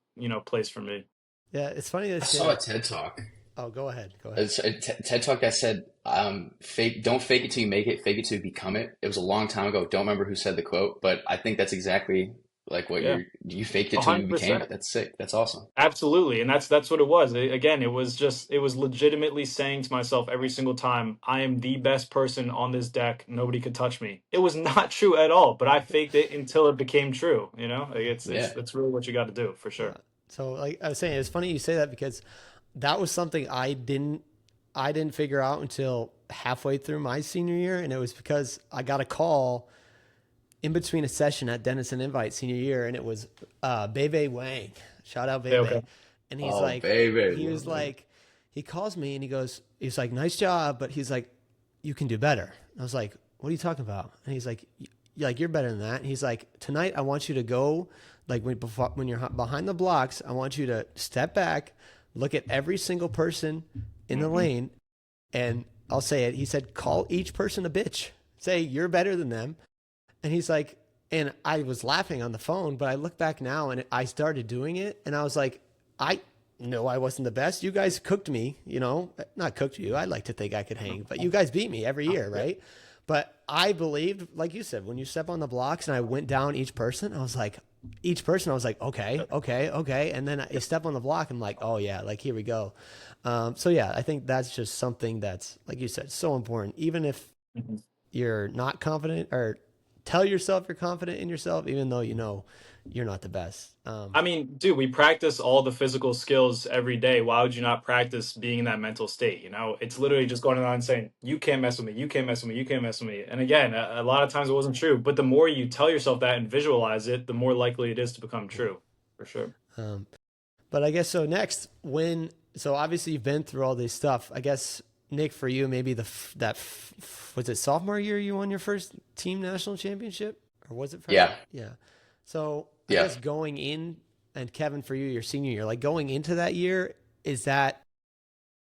place for me. Yeah, it's funny to I say saw a that. TED Talk. Oh, go ahead. Go ahead. It's a TED Talk that said, don't fake it till you make it, fake it till you become it. It was a long time ago. Don't remember who said the quote, but I think that's exactly like what Yeah, you faked it till you became 100%. it. That's sick. That's awesome. Absolutely. And that's what it was. Again, it was legitimately saying to myself every single time, I am the best person on this deck. Nobody could touch me. It was not true at all, but I faked it until it became true. Like, Yeah. it's really what you got to do for Yeah. sure. So like I was saying, it's funny you say that because that was something I didn't figure out until halfway through my senior year, and it was because I got a call in between a session at Denison Invite senior year, and it was Bebe Wang. Shout out Okay. Bebe. Okay. And Oh, baby. he was like, he calls me and he's like, nice job, but he's like, you can do better. And I was like, what are you talking about? And he's like, you're better than that. And he's like, tonight I want you to go, like when you're behind the blocks, I want you to step back, look at every single person in the lane, and I'll say it. He said, call each person a bitch. Say you're better than them. And he's like, and I was laughing on the phone, but I look back now and I started doing it, and I was like, I know I wasn't the best. You guys cooked me, not cooked you. I like to think I could hang, but you guys beat me every year, right? But I believed, like you said, when you step on the blocks and I went down each person, I was like, okay, okay, okay. And then I step on the block and I'm like, oh yeah, like here we go. So yeah, I think that's just something that's, like you said, so important. Even if Mhm. you're not confident, or tell yourself you're confident in yourself, even though you're not the best. I mean, dude, we practice all the physical skills every day. Why would you not practice being in that mental state? It's literally just going around and saying, you can't mess with me, you can't mess with me, you can't mess with me. And again, a lot of times it wasn't true, but the more you tell yourself that and visualize it, the more likely it is to become true, for sure. Um, but I guess so. Next, so obviously you've been through all this stuff. I guess Nick, for you, maybe was it sophomore year you won your first team national championship, or was it freshman? Yeah. Yeah. So I Yeah. guess going in, and Kevin, for you, your senior year, like going into that year, is that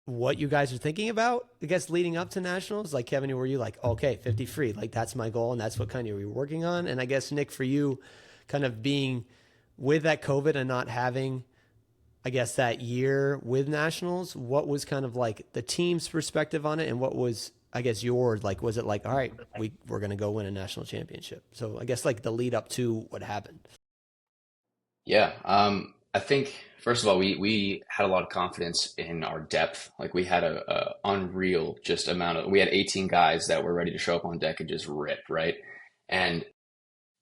what you guys are thinking about? I guess leading up to nationals, like Kevin, were you like, okay, 50 free, like that's my goal, and that's what kind of you were working on? And I guess Nick, for you, kind of being with that COVID and not having, I guess, that year with nationals, what was kind of like the team's perspective on it, and what was, I guess, yours? Like, was it like, all right, we're going to go win a national championship? So I guess like the lead up to what happened. Yeah. I think first of all, we had a lot of confidence in our depth. Like we had a unreal just amount of, we had 18 guys that were ready to show up on deck and just rip, right? And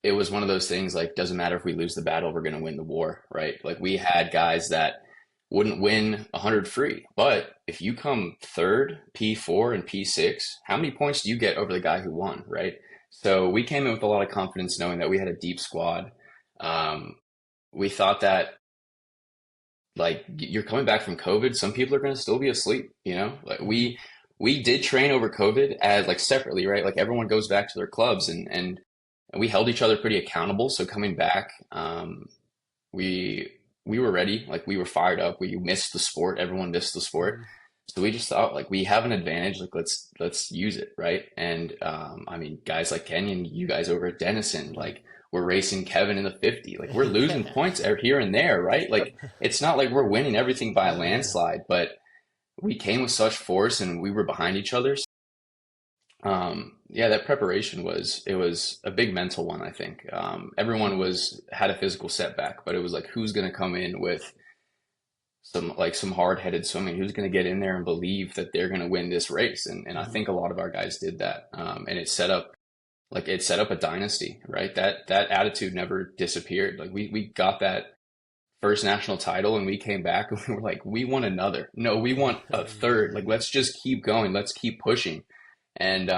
it was one of those things like, doesn't matter if we lose the battle, we're going to win the war, right? Like we had guys that wouldn't win 100 free, but if you come third, P4 and P6, how many points do you get over the guy who won, right? So we came in with a lot of confidence knowing that we had a deep squad. Um, we thought that like you're coming back from COVID, some people are going to still be asleep, like we did train over COVID as like separately, right? Like everyone goes back to their clubs and we held each other pretty accountable. So coming back, we were ready, like we were fired up. We missed the sport, everyone missed the sport. So we just thought like we have an advantage, like let's use it, right? And I mean, guys like Kenyon, you guys over at Denison, like we're racing Kevin in the 50. Like we're losing points here and there, right? Like it's not like we're winning everything by a landslide, but we came with such force and we were behind each other. Yeah, that preparation was a big mental one, I think. Everyone had a physical setback, but it was like who's going to come in with some hard-headed swimming. Who's going to get in there and believe that they're going to win this race? And I Mhm. think a lot of our guys did that. And it set up a dynasty, right? That attitude never disappeared. Like we got that first national title and we came back and we were like, we want another. No, we want a third. Yeah. Like let's just keep going. Let's keep pushing. And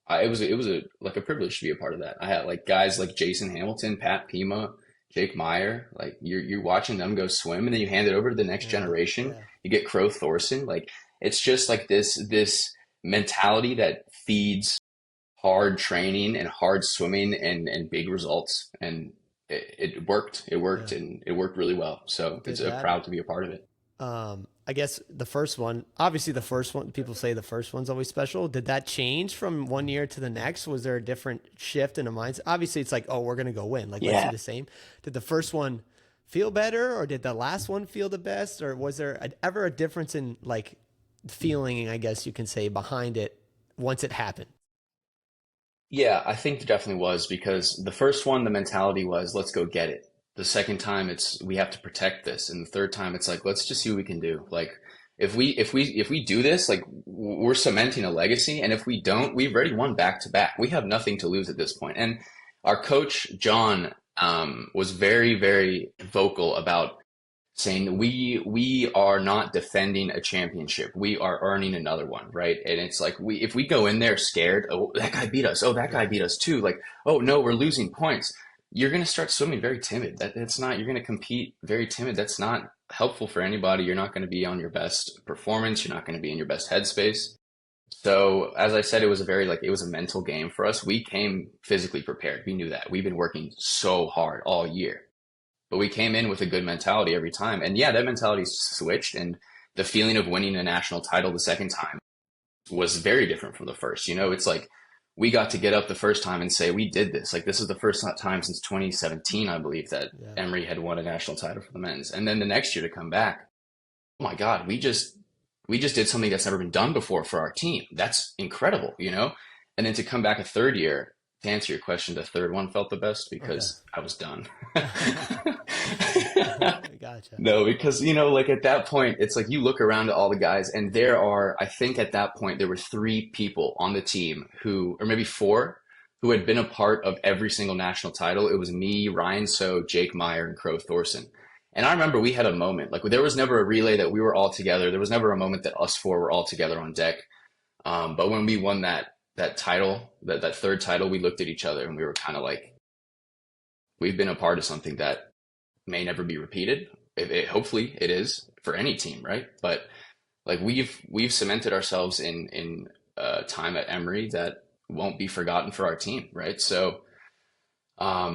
it was a like a privilege to be a part of that. I had like guys like Jason Hamilton, Pat Pima, Jake Meyer. Like you're watching them go swim, and then you hand it over to the next Yeah. generation. Yeah. You get Crow Thorson. Like it's just like this mentality that feeds hard training and hard swimming and big results. And it worked. It worked, Yeah. and it worked really well. So it's Did that proud to be a part of it. I guess the first one, obviously the first one, people say the first one's always special. Did that change from one year to the next? Was there a different shift in the mindset? Obviously it's like, oh, we're going to go win. Like, let's do Yeah. the same. Did the first one feel better, or did the last one feel the best? Or was there ever a difference in like feeling, I guess you can say, behind it once it happened? Yeah, I think there definitely was because the first one, the mentality was, let's go get it. The second time, it's we have to protect this, and the third time, it's like, let's just see what we can do. Like, if we do this, like we're cementing a legacy, and if we don't, we've already won back to back. We have nothing to lose at this point. And our coach John was very vocal about saying we are not defending a championship. We are earning another one, right? And it's like we if we go in there scared, oh that guy beat us, oh that guy Yeah. beat us too, like oh no we're losing points. You're gonna start swimming very timid. That's not you're gonna compete very timid. That's not helpful for anybody. You're not gonna be on your best performance. You're not gonna be in your best headspace. So as I said, it was a very like it was a mental game for us. We came physically prepared. We knew that. We've been working so hard all year but we came in with a good mentality every time. And yeah, that mentality switched. And the feeling of winning a national title the second time was very different from the first. You know, it's like we got to get up the first time and say, we did this. Like, this is the first time since 2017, I believe, that Yeah. Emory had won a national title for the men's. And then the next year to come back, oh my God, we just did something that's never been done before for our team. That's incredible, you know? And then to come back a third year, to answer your question, the third one felt the best Okay. because I was done. Gotcha. No, because you know, like at that point, it's like you look around at all the guys, and there are, I think at that point, there were three people on the team who, or maybe four, who had been a part of every single national title. It was me, Ryan So, Jake Meyer, and Crow Thorson. And I remember we had a moment, like there was never a relay that we were all together. There was never a moment that us four were all together on deck. But when we won that title, that third title, we looked at each other and we were kind of like, we've been a part of something that may never be repeated. Hopefully it is for any team, right? But like we've cemented ourselves in time at Emory that won't be forgotten for our team, right? So I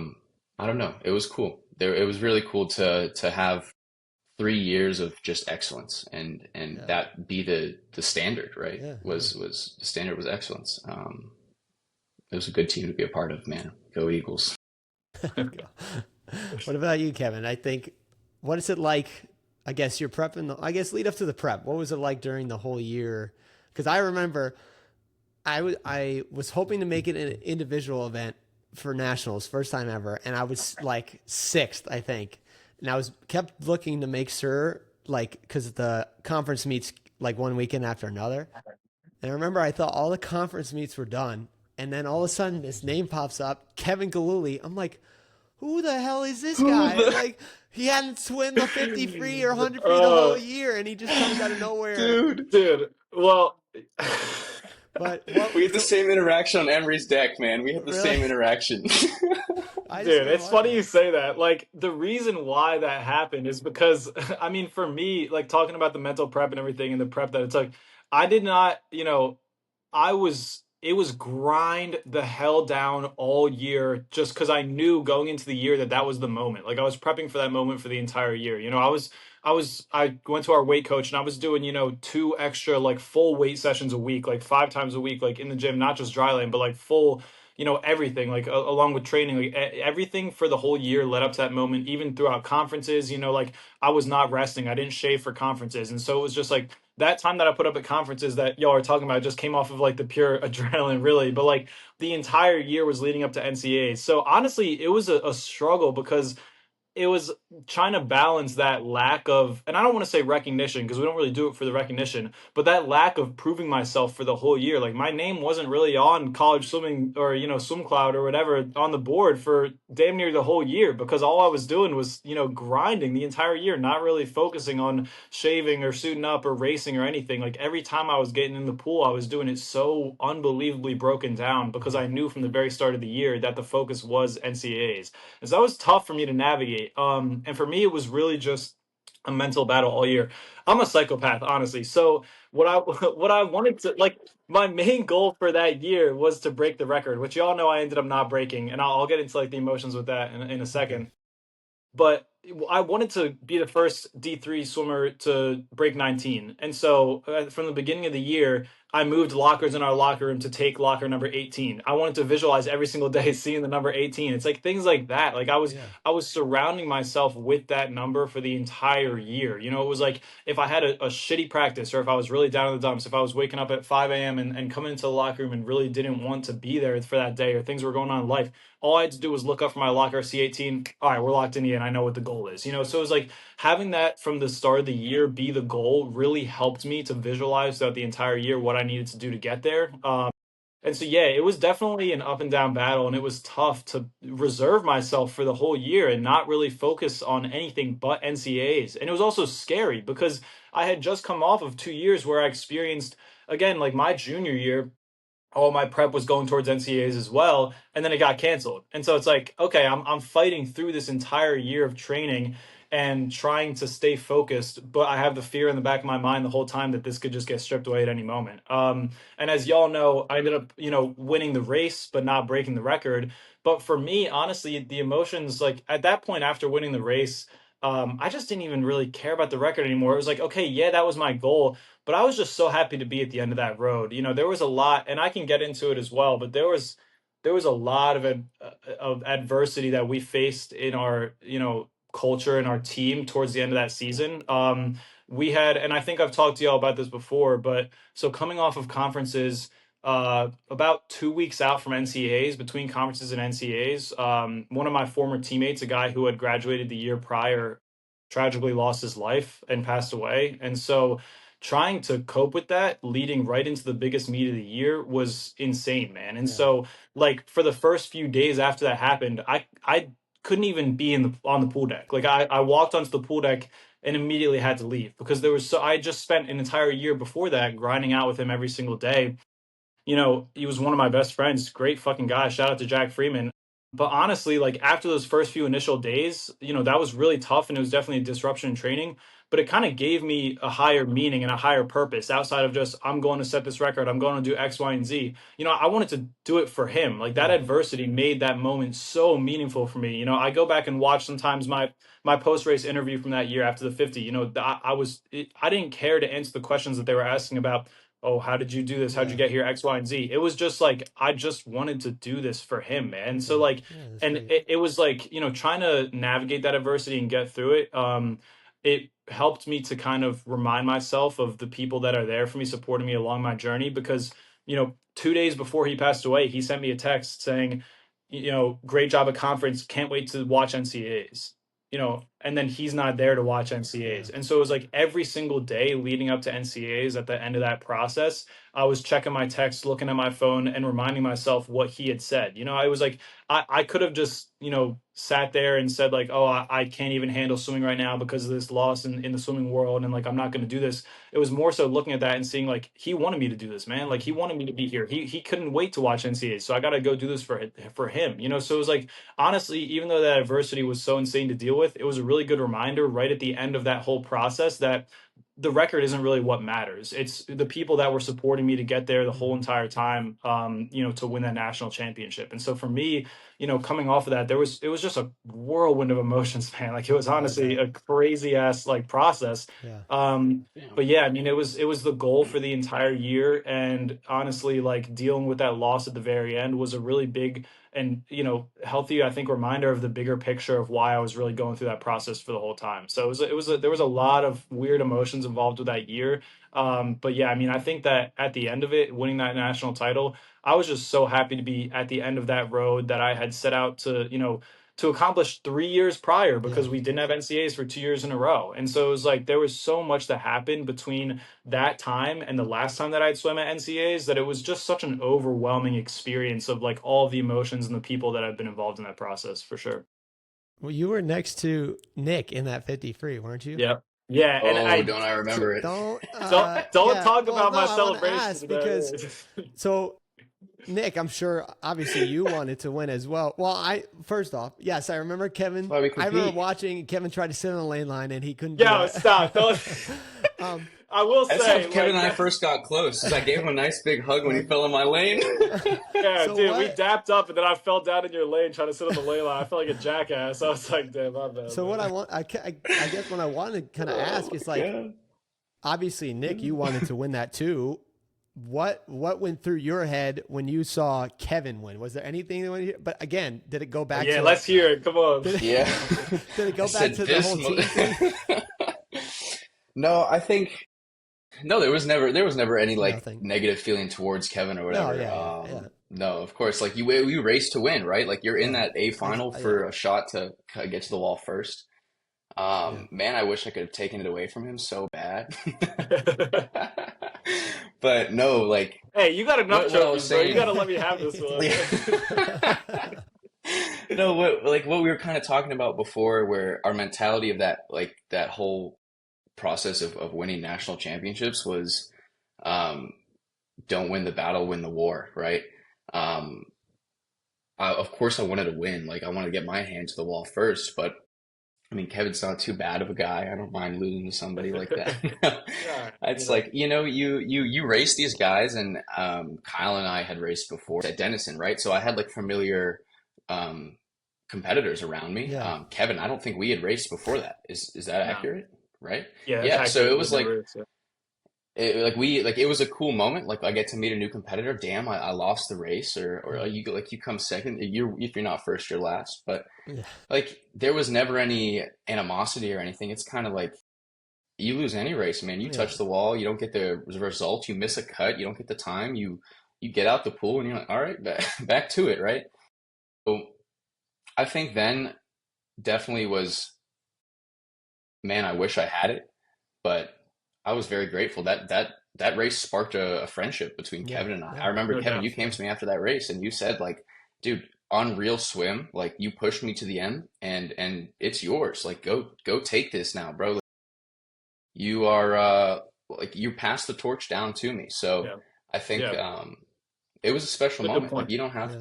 don't know. It was cool. It was really cool to have 3 years of just excellence and Yeah. that be the standard, right? Yeah. Yeah. Was the standard was excellence. It was a good team to be a part of, man. Go Eagles. What about you, Kevin? I think, what is it like? I guess you're prepping. I guess lead up to the prep. What was it like during the whole year? Because I remember I was hoping to make it an individual event for nationals, first time ever, and I was like sixth, I think, and I was kept looking to make sure, like, because the conference meets like one weekend after another, and I remember I thought all the conference meets were done, and then all of a sudden this name pops up, Kevin Gillooly. I'm like, who the hell is this Who guy? the Like, he hadn't swim the 50 free or 100 free the whole Uh, year, and he just comes out of nowhere. dude? dude, well, But what? We had the So same interaction on Emery's deck, man. We had the really, same interaction. I just dude, don't know it's what funny you happened. say that. Like, the reason why that happened is because, I mean, for me, like talking about the mental prep and everything and the prep that it took, I did not, it was grind the hell down all year just because I knew going into the year that that was the moment. Like I was prepping for that moment for the entire year. I went to our weight coach and I was doing, two extra like full weight sessions a week, like 5 times a week, like in the gym, not just dry land, but like full, everything, like along with training, like everything for the whole year led up to that moment, even throughout conferences, like I was not resting. I didn't shave for conferences. And so it was just like, that time that I put up at conferences that y'all are talking about just came off of like the pure adrenaline, really. But like the entire year was leading up to NCAAs. So honestly, it was a struggle because it was trying to balance that lack of, and I don't want to say recognition because we don't really do it for the recognition, but that lack of proving myself for the whole year. Like my name wasn't really on college swimming or, swim cloud or whatever on the board for damn near the whole year because all I was doing was, grinding the entire year, not really focusing on shaving or suiting up or racing or anything. Like every time I was getting in the pool, I was doing it so unbelievably broken down because I knew from the very start of the year that the focus was NCAAs. And so that was tough for me to navigate. And for me, it was really just a mental battle all year. I'm a psychopath, honestly. So what I what I wanted to like my main goal for that year was to break the record, which y'all know I ended up not breaking, and I'll get into like the emotions with that in a Okay. second. But I wanted to be the first D3 swimmer to break 19. And so from the beginning of the year, I moved lockers in our locker room to take locker number 18. I wanted to visualize every single day seeing the number 18. It's like things like that. Like Yeah. I was surrounding myself with that number for the entire year. It was like if I had a shitty practice or if I was really down in the dumps, if I was waking up at 5 a.m. And coming into the locker room and really didn't want to be there for that day or things were going on in life, all I had to do was look up from my locker, see 18. All right, we're locked in, and I know what the goal is. So it was like having that from the start of the year be the goal really helped me to visualize throughout the entire year what I needed to do to get there. And so, yeah, it was definitely an up and down battle, and it was tough to reserve myself for the whole year and not really focus on anything but NCAAs. And it was also scary because I had just come off of 2 years where I experienced, again, like my junior year, all my prep was going towards NCAAs as well, and then it got canceled. And so it's like, okay, I'm fighting through this entire year of training and trying to stay focused, but I have the fear in the back of my mind the whole time that this could just get stripped away at any moment. And as y'all know, I ended up, winning the race, but not breaking the record. But for me, honestly, the emotions, like at that point after winning the race, I just didn't even really care about the record anymore. It was like, okay, yeah, that was my goal, but I was just so happy to be at the end of that road. There was a lot, and I can get into it as well, but there was a lot of adversity that we faced in our, culture and our team towards the end of that season. We had, and I think I've talked to y'all about this before, but so coming off of conferences, about 2 weeks out from NCAAs, between conferences and NCAAs, one of my former teammates, a guy who had graduated the year prior, tragically lost his life and passed away. And so trying to cope with that leading right into the biggest meet of the year was insane, man. And Yeah. so like for the first few days after that happened, I couldn't even be on the pool deck. Like I walked onto the pool deck and immediately had to leave because I just spent an entire year before that grinding out with him every single day. He was one of my best friends, great fucking guy. Shout out to Jack Freeman. But honestly, like after those first few initial days, that was really tough and it was definitely a disruption in training, but it kind of gave me a higher meaning and a higher purpose outside of just, I'm going to set this record, I'm going to do X, Y, and Z. I wanted to do it for him. Like that Yeah. adversity made that moment so meaningful for me. I go back and watch sometimes my post race interview from that year after the 50. I didn't care to answer the questions that they were asking about, oh, how did you do this? How'd you Yeah. get here? X, Y, and Z. It was just like, I just wanted to do this for him, man. So Yeah. like, Yeah. That's and great. it was like, trying to navigate that adversity and get through it. It helped me to kind of remind myself of the people that are there for me, supporting me along my journey. Because, 2 days before he passed away, he sent me a text saying, great job at conference. Can't wait to watch NCAAs. And then he's not there to watch Yeah. NCAAs. And so it was like every single day leading up to NCAAs at the end of that process, I was checking my text, looking at my phone, and reminding myself what he had said. I was like, I could have just, sat there and said, like, oh, I can't even handle swimming right now because of this loss in the swimming world. And like, I'm not going to do this. It was more so looking at that and seeing, like, he wanted me to do this, man. Like, he wanted me to be here. He couldn't wait to watch NCAAs. So I got to go do this for him, So it was like, honestly, even though that adversity was so insane to deal with, it was a really good reminder right at the end of that whole process that the record isn't really what matters. It's the people that were supporting me to get there the whole Mm-hmm. entire time, to win that national championship. And so for me, coming off of that, it was just a whirlwind of emotions, man. Like it was I honestly bet. a crazy ass like process. Yeah. Yeah. But yeah, I mean, it was the goal for the entire year, and honestly, like dealing with that loss at the very end was a really big and healthy, I think, reminder of the bigger picture of why I was really going through that process for the whole time. So there was a lot of weird emotions involved with that year. But yeah, I mean, I think that at the end of it, winning that national title, I was just so happy to be at the end of that road that I had set out to, to accomplish 3 years prior Yeah. because we didn't have NCAs for 2 years in a row. And so it was like there was so much that happened between that time and the last time that I'd swim at NCAs that it was just such an overwhelming experience of like all the emotions and the people that have been involved in that process for sure. Well, you were next to Nick in that 50 free, weren't you? Yeah. Yeah, and Oh, I don't I remember it? don't Yeah. talk Well, about no, my I want to celebration ask because today. so Nick, I'm sure obviously you wanted to win as well. Well, first off, yes, I remember Kevin. That's why we I remember compete. watching Kevin try to sit on the lane line and he couldn't do Yo, it. stop. Don't. um, I will That's how say, Kevin like, and I first got close. Is I gave him a nice big hug when he fell in my lane. yeah, so dude, we what? dapped up, and then I fell down in your lane trying to sit on the lane line. I felt like a jackass. I was like, damn, my bad. So what man. I want, I guess what I want to kind of ask is like, Yeah. obviously Nick, you wanted to win that too. What went through your head when you saw Kevin win? Was there anything that went here? But again, did it go back? Yeah, to let's hear it. Come on. Yeah. Did it go I back said to the this whole team thing? No, I think no, there was never any like Nothing. negative feeling towards Kevin or No, whatever. yeah. No, of course, like you race to win, right? Like you're in Yeah. that A final Yeah. for a shot to get to the wall first. Yeah. Man, I wish I could have taken it away from him so bad. But no, like Hey, you got enough what I was trophies, bro. You got saying. to let me have this one. No, what we were kind of talking about before, where our mentality of that like that whole process of winning national championships was um, don't win the battle, win the war, right? Um, of course, I wanted to win. Like, I wanted to get my hand to the wall first, but I mean, Kevin's not too bad of a guy. I don't mind losing to somebody like that. Yeah, It's like, you race these guys, and Kyle and I had raced before at Denison, right? So I had like familiar um, competitors around me. Yeah. Kevin, I don't think we had raced before that. Is that no. accurate? Right? Yeah, it's Yeah. So actually it was like roots. Yeah. it was a cool moment. Like I get to meet a new competitor. Damn, I lost the race, or you come second. If you're not first, you're last. But Yeah. like there was never any animosity or anything. It's kind of like you lose any race, man. You Yeah. touch the wall, you don't get the result. You miss a cut, you don't get the time. You get out the pool, and you're like, all right, back to it, right? So I think then definitely was, man, I wish I had it, but I was very grateful that race sparked a friendship between Yeah. Kevin and I. Yeah. I remember No Kevin, doubt. you came to me after that race and you said like, dude, unreal swim. Like you pushed me to the end and it's yours. Like go take this now, bro. Like, you are like you passed the torch down to me. So Yeah. I think Yeah. it was a special That's a good moment. Like point. you don't have Yeah.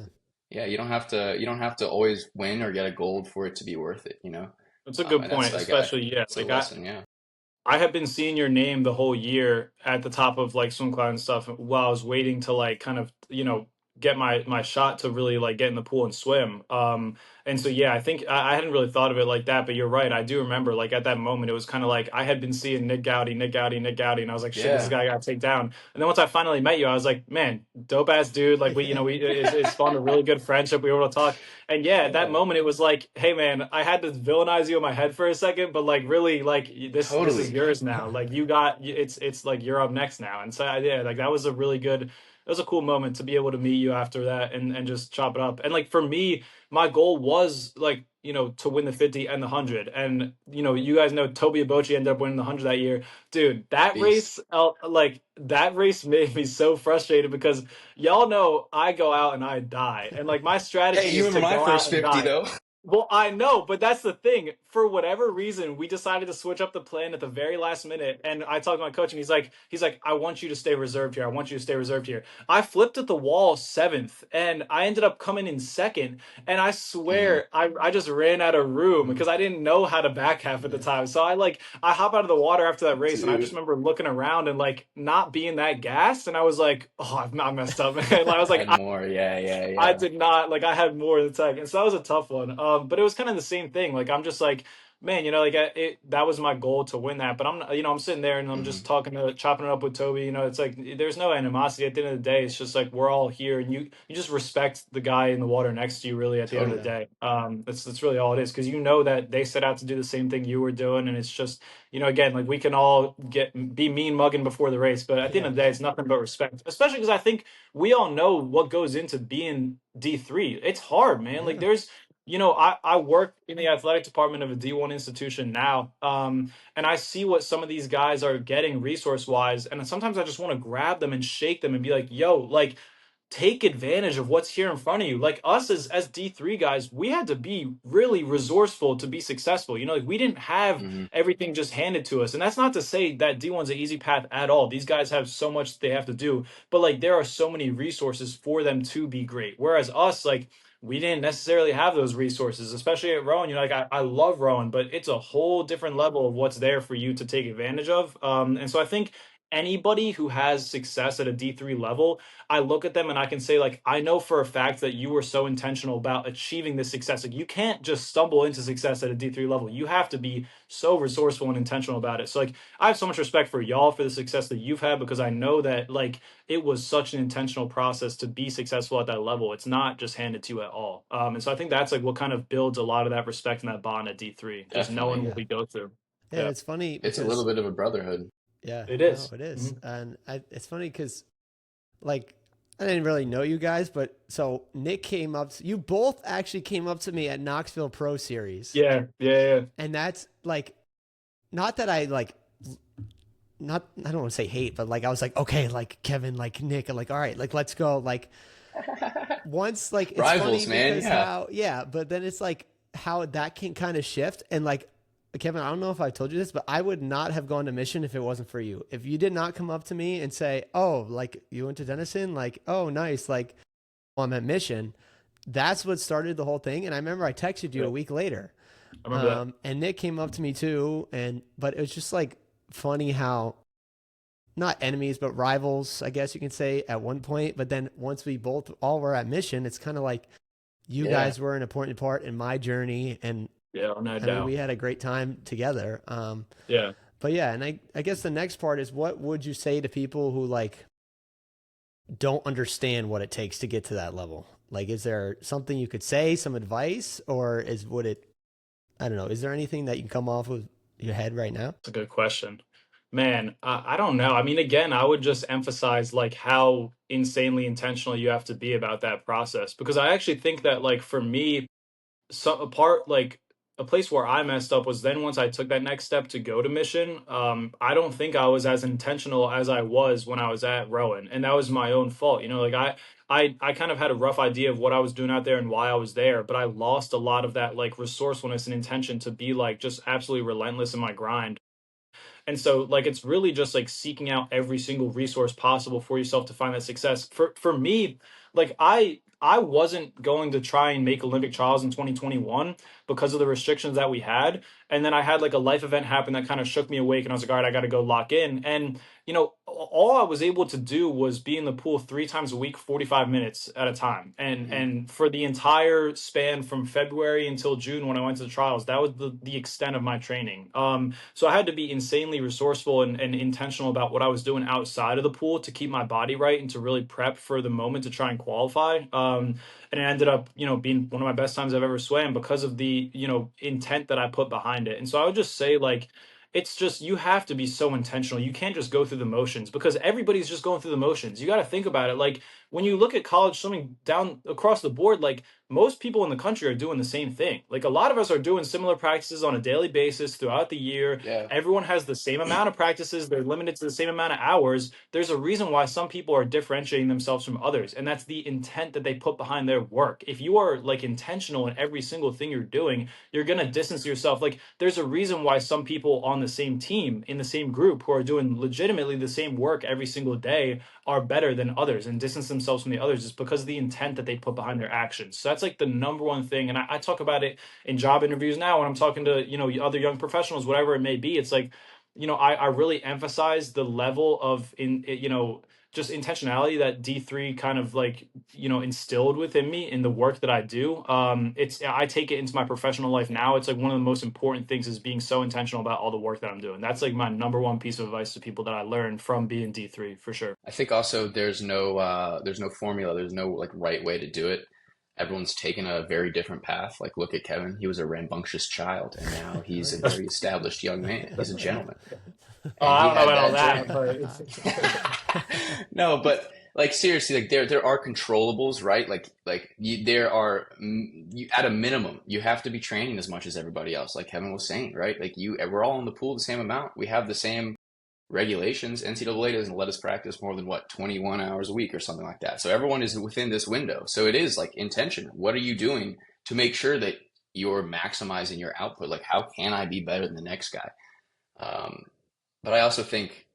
yeah, you don't have to always win or get a gold for it to be worth it, you know? That's a good And that's point, like especially, yeah. it's a Like lesson, yeah. I had been seeing your name the whole year at the top of like swim cloud and stuff while I was waiting to like kind of, get my shot to really like get in the pool and swim. And so yeah, I think I hadn't really thought of it like that, but you're right. I do remember like at that moment it was kind of like I had been seeing Nick Goudie, Nick Goudie, Nick Goudie, and I was like, shit, this is the Yeah. guy I gotta take down. And then once I finally met you, I was like, man, dope ass dude. Like we it's spawned a really good friendship. We were able to talk. And yeah, at that Yeah. moment it was like, hey man, I had to villainize you in my head for a second, but like really like this is Totally. yours now. Like it's like you're up next now. And so yeah, like that was a really good it was a cool moment to be able to meet you after that and just chop it up. And like for me, my goal was like, to win the 50 and the 100. And you guys know Toby Abuchi ended up winning the 100 that year. Dude, that Beast. race like that race made me so frustrated because y'all know I go out and I die. And like my Hey, strategy you is remember to my go out first and 50 die. though? Well, I know, but that's the thing. For whatever reason, we decided to switch up the plan at the very last minute. And I talked to my coach, and he's like, I want you to stay reserved here. I want you to stay reserved here. I flipped at the wall seventh, and I ended up coming in second. And I Mm, swear, I just ran out of room because I didn't know how to back half at the Yeah. time. So I hop out of the water after that race, and I just dude, remember looking around and like not being that gassed. And I was like, oh, I've not messed up, man. Like, I was like, had more. Yeah, yeah, I yeah. did not like I had more in the tech, and so that was a tough one. But it was kind of the same thing. Like I'm just like, man, like that was my goal to win that. But I'm not, I'm sitting there and I'm Hmm. just chopping it up with Toby. It's like there's no animosity at the end of the day. It's just like we're all here, and you just respect the guy in the water next to you. Really, at the end of the Totally. Yeah. day, that's really all it is because you know that they set out to do the same thing you were doing, and it's just again like we can all be mean mugging before the race, but at the end Yeah. of the day, it's nothing but respect. Especially because I think we all know what goes into being D3. It's hard, man. Like Yeah. I work in the athletic department of a D1 institution now, and I see what some of these guys are getting resource wise, and sometimes I just want to grab them and shake them and be like, "Yo, like, take advantage of what's here in front of you." Like us as D3 guys, we had to be really resourceful to be successful. Like we didn't have Hmm. everything just handed to us. And that's not to say that D1's an easy path at all. These guys have so much they have to do, but like there are so many resources for them to be great. Whereas us, like we didn't necessarily have those resources, especially at Rowan. Like I love Rowan, but it's a whole different level of what's there for you to take advantage of. And so I think anybody who has success at a D3 level, I look at them and I can say, like, I know for a fact that you were so intentional about achieving this success. Like, you can't just stumble into success at a D3 level. You have to be so resourceful and intentional about it. So, like, I have so much respect for y'all for the success that you've had, because I know that, like, it was such an intentional process to be successful at that level. It's not just handed to you at all. And so I think that's like what kind of builds a lot of that respect and that bond at D3, just knowing Definitely. what Yeah. we go through. Yeah, and Yeah, it's funny It's a little because bit of a brotherhood. yeah, it no, is. it is. Mhm. And it's funny because like I didn't really know you guys, but so Nick came up you both actually came up to me at Knoxville Pro Series. Yeah, yeah, yeah. And that's like not that I like not I don't want to say hate, but like I was like, okay, like Kevin, like Nick, I'm like, all right, like let's go. Like once like it's funny Rivals, man. because Yeah. how yeah, but then it's like how that can kind of shift and like Kevin, I don't know if I told you this, but I would not have gone to Mission if it wasn't for you. If you did not come up to me and say, "Oh, like you went to Denison, like oh nice, like well, I'm at Mission," that's what started the whole thing. And I remember I texted you Yeah, a week later, I remember that. and Nick came up to me too, and but it was just like funny how not enemies but rivals, I guess you can say at one point. But then once we both all were at Mission, it's kind of like you Yeah. guys were an important part in my journey, and Yeah, no I mean we doubt. had a great time together. Yeah. But yeah, and I guess the next part is what would you say to people who like don't understand what it takes to get to that level? Like, is there something you could say, some advice, or would it? I don't know. Is there anything that you can come off with your head right now? It's a good question. Man, I don't know. I mean, again, I would just emphasize like how insanely intentional you have to be about that process, because I actually think that like for me, so a part like a place where I messed up was then once I took that next step to go to Mission. I don't think I was as intentional as I was when I was at Rowan, and that was my own fault. Like I kind of had a rough idea of what I was doing out there and why I was there, but I lost a lot of that like resourcefulness and intention to be like just absolutely relentless in my grind. And so like it's really just like seeking out every single resource possible for yourself to find that success. For me, like I wasn't going to try and make Olympic trials in 2021 because of the restrictions that we had. And then I had like a life event happen that kind of shook me awake, and I was like, all right, I got to go lock in. And all I was able to do was be in the pool 3 times a week, 45 minutes at a time. And Hmm. and for the entire span from February until June when I went to the trials, that was the extent of my training. So I had to be insanely resourceful and intentional about what I was doing outside of the pool to keep my body right and to really prep for the moment to try and qualify. And it ended up, being one of my best times I've ever swam because of the, intent that I put behind it. And so I would just say, like, it's just you have to be so intentional. You can't just go through the motions, because everybody's just going through the motions. You got to think about it. Like when you look at college swimming down across the board, like most people in the country are doing the same thing. Like a lot of us are doing similar practices on a daily basis throughout the year. Yeah. Everyone has the same amount of practices. They're limited to the same amount of hours. There's a reason why some people are differentiating themselves from others, and that's the intent that they put behind their work. If you are like intentional in every single thing you're doing, you're going to distance yourself. Like there's a reason why some people on the same team in the same group who are doing legitimately the same work every single day are better than others and distance themselves from the others, is because of the intent that they put behind their actions. So that's like the number one thing. And I talk about it in job interviews now when I'm talking to, other young professionals, whatever it may be. It's like, I really emphasize the level of just intentionality that D3 kind of like, instilled within me in the work that I do. I take it into my professional life now. It's like one of the most important things is being so intentional about all the work that I'm doing. That's like my number one piece of advice to people that I learned from being D3 for sure. I think also there's no formula, there's no like right way to do it. Everyone's taken a very different path. Like look at Kevin, he was a rambunctious child and now Oh he's a yeah. very established young man. He's a gentleman. Oh, And I he don't know had about all that that, journey. but No, but like seriously, like there are controllables, right? There are at a minimum, you have to be training as much as everybody else, like Kevin was saying, right? We're all in the pool the same amount. We have the same regulations. NCAA doesn't let us practice more than what, 21 hours a week or something like that. So everyone is within this window. So it is like intention. What are you doing to make sure that you're maximizing your output? Like, how can I be better than the next guy? But I also think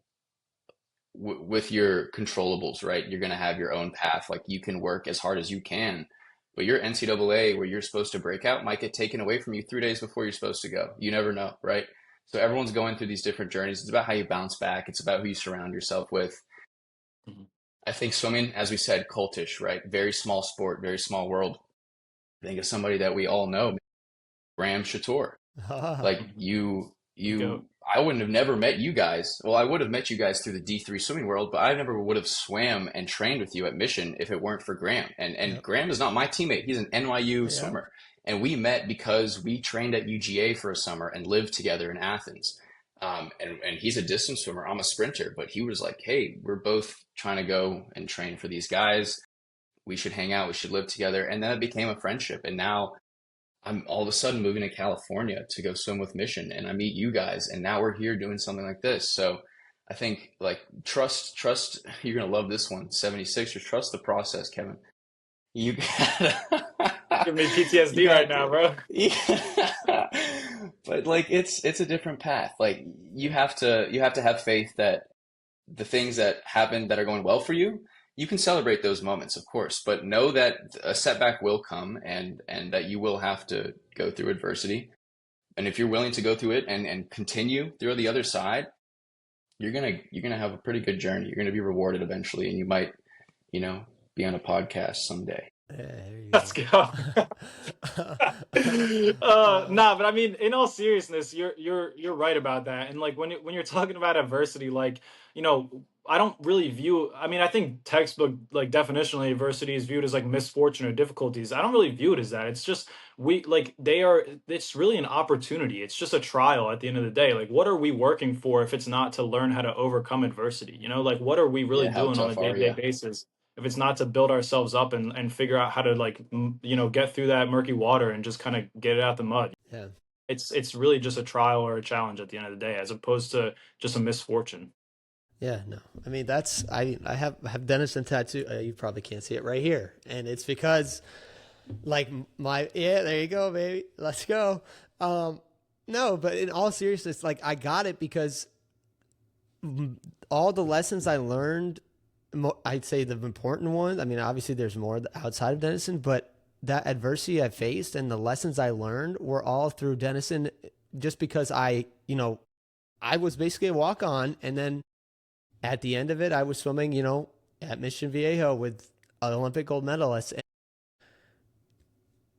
with your controllables, right, you're going to have your own path. Like, you can work as hard as you can, but your NCAA, where you're supposed to break out, might get taken away from you 3 days before you're supposed to go. You never know, right? So everyone's going through these different journeys. It's about how you bounce back. It's about who you surround yourself with. Mhm. I think swimming, as we said, cultish, right? Very small sport, very small world. I think of somebody that we all know, Graham Shator. Like Mhm. you, Goat. I wouldn't have never met you guys. Well, I would have met you guys through the D3 swimming world, but I never would have swam and trained with you at Mission if it weren't for Graham. And Yep. Graham is not my teammate. He's an NYU Yep. swimmer. And we met because we trained at UGA for a summer and lived together in Athens. And he's a distance swimmer. I'm a sprinter, but he was like, hey, we're both trying to go and train for these guys. We should hang out. We should live together. And then it became a friendship. And now I'm all of a sudden moving to California to go swim with Mission, and I meet you guys, and now we're here doing something like this. So I think, like, trust, you're gonna love this one, 76ers, trust the process, Kevin. You Give me you PTSD right got now, bro. yeah. But like it's a different path. Like, you have to have faith that the things that happen that are going well for you, you can celebrate those moments, of course, but know that a setback will come, and that you will have to go through adversity. And if you're willing to go through it and continue through the other side, you're gonna have a pretty good journey. You're gonna be rewarded eventually, and you might, you know, be on a podcast someday. Yeah, there you Let's go. go. Nah, but I mean, in all seriousness, you're right about that. And like when you're talking about adversity, like, you know, I don't really view. I mean, I think textbook like definitionally adversity is viewed as like misfortune or difficulties. I don't really view it as that. It's just we like they are. It's really an opportunity. It's just a trial at the end of the day. Like, what are we working for if it's not to learn how to overcome adversity? You know, like what are we really Yeah, how doing on a tough are day-to-day you? basis? If it's not to build ourselves up and figure out how to like you know, get through that murky water and just kind of get it out the mud. Yeah. It's really just a trial or a challenge at the end of the day, as opposed to just a misfortune. Yeah, no. I mean, I have Denison tattoo. You probably can't see it right here, and it's because like there you go, baby. Let's go. No, but in all seriousness, like I got it because all the lessons I learned, I'd say the important ones. I mean, obviously there's more outside of Denison, but that adversity I faced and the lessons I learned were all through Denison, just because I was basically a walk on, and then at the end of it, I was swimming, at Mission Viejo with an Olympic gold medalist. And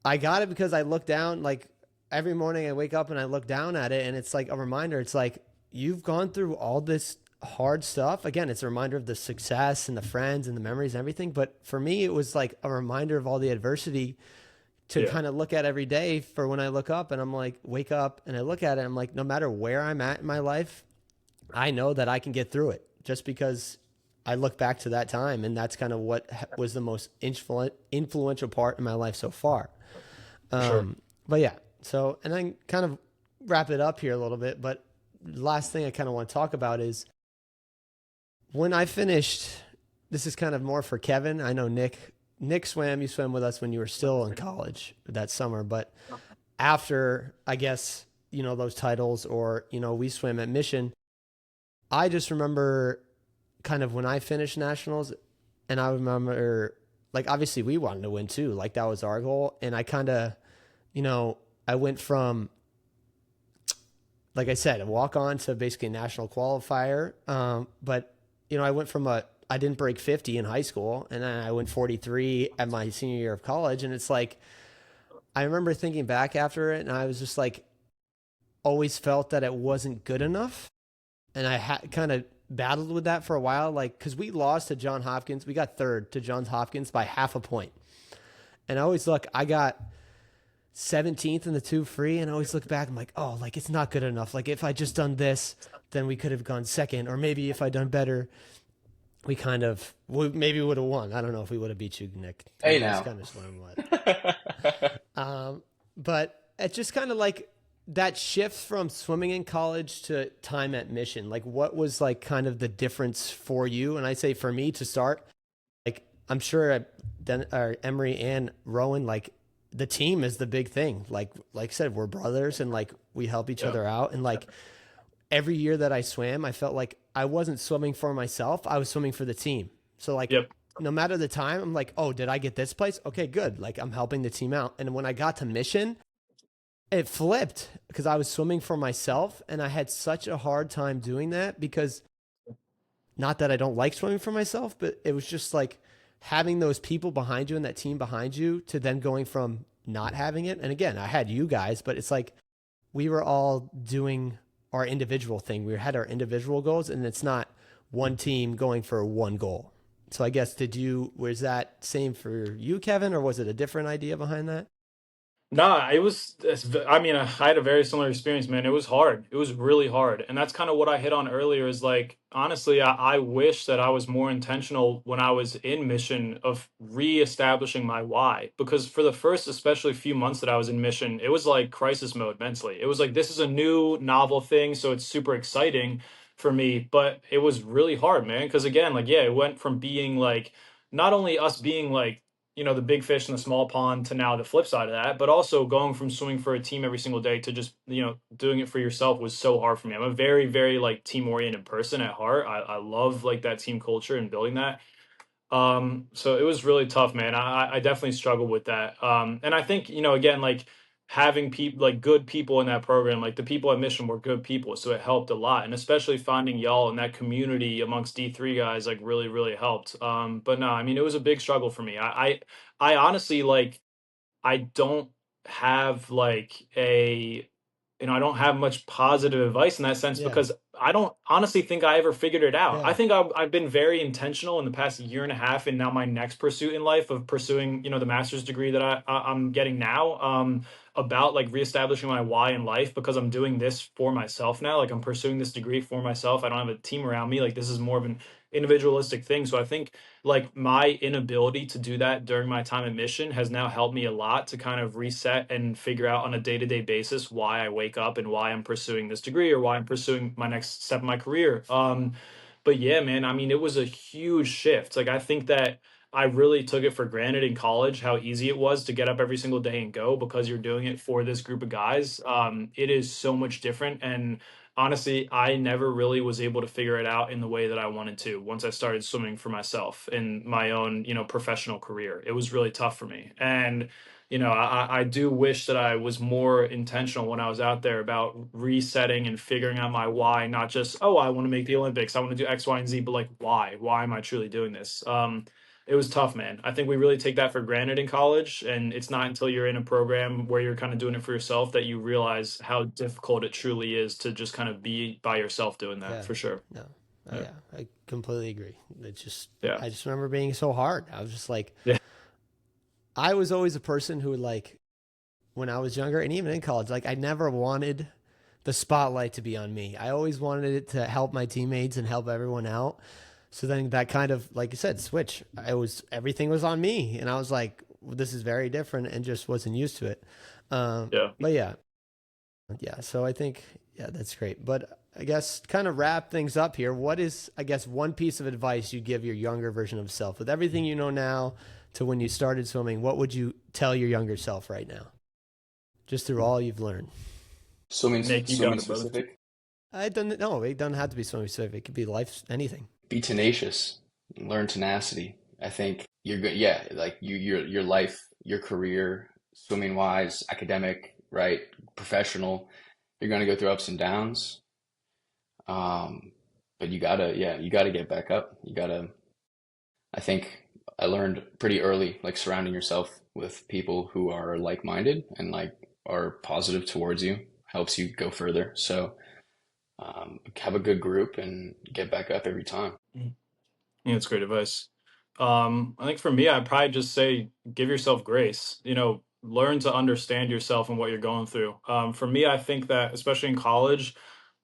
I got it because I look down, like every morning I wake up and I look down at it, and it's like a reminder. It's like, you've gone through all this hard stuff. Again, it's a reminder of the success and the friends and the memories and everything. But for me, it was like a reminder of all the adversity to kind of look at every day for when I look up and I'm like, wake up and I look at it. I'm like, no matter where I'm at in my life, I know that I can get through it just because I look back to that time. And that's kind of what was the most influential part in my life so far. Sure. But yeah, so, and then kind of wrap it up here a little bit. But last thing I kind of want to talk about is when I finished, this is kind of more for Kevin. I know Nick swam, you swam with us when you were still in college that summer, but after, I guess, those titles, or, we swam at Mission, I just remember kind of when I finished nationals, and I remember, like, obviously we wanted to win too. Like, that was our goal. And I kind of, I went from, like I said, a walk on to basically a national qualifier. But, I went from I didn't break 50 in high school, and then I went 43 at my senior year of college. And it's like, I remember thinking back after it, and I was just like, always felt that it wasn't good enough. And I had kind of battled with that for a while, like, because we lost to Johns Hopkins. We got third to Johns Hopkins by half a point. And I always I got 17th in the 2 free, and I always look back, I'm like, oh, like, it's not good enough. Like, if I just done this, then we could have gone second, or maybe if I done better. we maybe would have won. I don't know if we would have beat you, Nick. Hey You guys now. kind of swim what. But it's just kind of like that shift from swimming in college to time at Mission. Like, what was like kind of the difference for you? And I say for me to start, like I'm sure Emory and Rowan, like the team is the big thing. Like I said, we're brothers and like we help each Yeah. other out. And like every year that I swam, I felt like I wasn't swimming for myself. I was swimming for the team. So like Yep. no matter the time, I'm like, oh, did I get this place? Okay, good. Like I'm helping the team out. And when I got to Mission, it flipped because I was swimming for myself and I had such a hard time doing that because not that I don't like swimming for myself, but it was just like having those people behind you and that team behind you to then going from not having it. And again, I had you guys, but it's like we were all doing our individual thing. We had our individual goals and it's not one team going for one goal. So I guess was that same for you, Kevin, or was it a different idea behind that? Nah, I mean, I had a very similar experience, man. It was hard. It was really hard. And that's kind of what I hit on earlier is like, honestly, I wish that I was more intentional when I was in Mission of reestablishing my why. Because for the first, especially few months that I was in Mission, it was like crisis mode mentally. It was like, this is a new novel thing. So it's super exciting for me. But it was really hard, man. Because again, like, yeah, it went from being like, not only us being like, the big fish in the small pond to now the flip side of that, but also going from swimming for a team every single day to just, doing it for yourself was so hard for me. I'm a very, very like team oriented person at heart. I love like that team culture and building that. So it was really tough, man. I definitely struggled with that. And I think, again, like having people like good people in that program, like the people at Mission were good people. So it helped a lot. And especially finding y'all in that community amongst D3 guys, like really, really helped. But no, I mean, it was a big struggle for me. I honestly like I don't have like I don't have much positive advice in that sense Yeah. because I don't honestly think I ever figured it out. I Yeah. think I've been very intentional in the past year and a half, and now my next pursuit in life of pursuing, the master's degree that I'm getting now, about like reestablishing my why in life because I'm doing this for myself now. Like I'm pursuing this degree for myself. I don't have a team around me. Like this is more of an individualistic thing. So I think like my inability to do that during my time at Mission has now helped me a lot to kind of reset and figure out on a day-to-day basis why I wake up and why I'm pursuing this degree or why I'm pursuing my next step in my career. But yeah, man, I mean, it was a huge shift. Like I think that I really took it for granted in college how easy it was to get up every single day and go because you're doing it for this group of guys. It is so much different. And honestly, I never really was able to figure it out in the way that I wanted to once I started swimming for myself in my own, professional career. It was really tough for me. And, I do wish that I was more intentional when I was out there about resetting and figuring out my why, not just, oh, I want to make the Olympics, I want to do X, Y, and Z, but like, why? Why am I truly doing this? It was tough, man. I think we really take that for granted in college. And it's not until you're in a program where you're kind of doing it for yourself that you realize how difficult it truly is to just kind of be by yourself doing that Yeah. for sure. No. Oh, Yeah. yeah. I completely agree. Yeah. I just remember being so hard. I was just like, Yeah. I was always a person who would like, when I was younger and even in college, like I never wanted the spotlight to be on me. I always wanted it to help my teammates and help everyone out. So then that kind of, like you said, switch. Everything was on me. And I was like, well, this is very different and just wasn't used to it. Yeah. But yeah, yeah. So I think, yeah, that's great. But I guess kind of wrap things up here. What is, I guess, one piece of advice you give your younger version of self with everything you know now to when you started swimming? What would you tell your younger self right now, just through all you've learned? Nick, you Swimming got it, brother. specific. I don't know. It doesn't have to be swimming specific. It could be life, anything. Be tenacious. Learn tenacity. I think you're good. Yeah, like your life, your career, swimming wise, academic, right, professional. You're gonna go through ups and downs. Um, but you gotta get back up. I think I learned pretty early, like surrounding yourself with people who are like-minded and like are positive towards you helps you go further. So have a good group and get back up every time. Mhm. Yeah, it's great advice. I think for me, I'd probably just say give yourself grace. Learn to understand yourself and what you're going through. For me, I think that especially in college,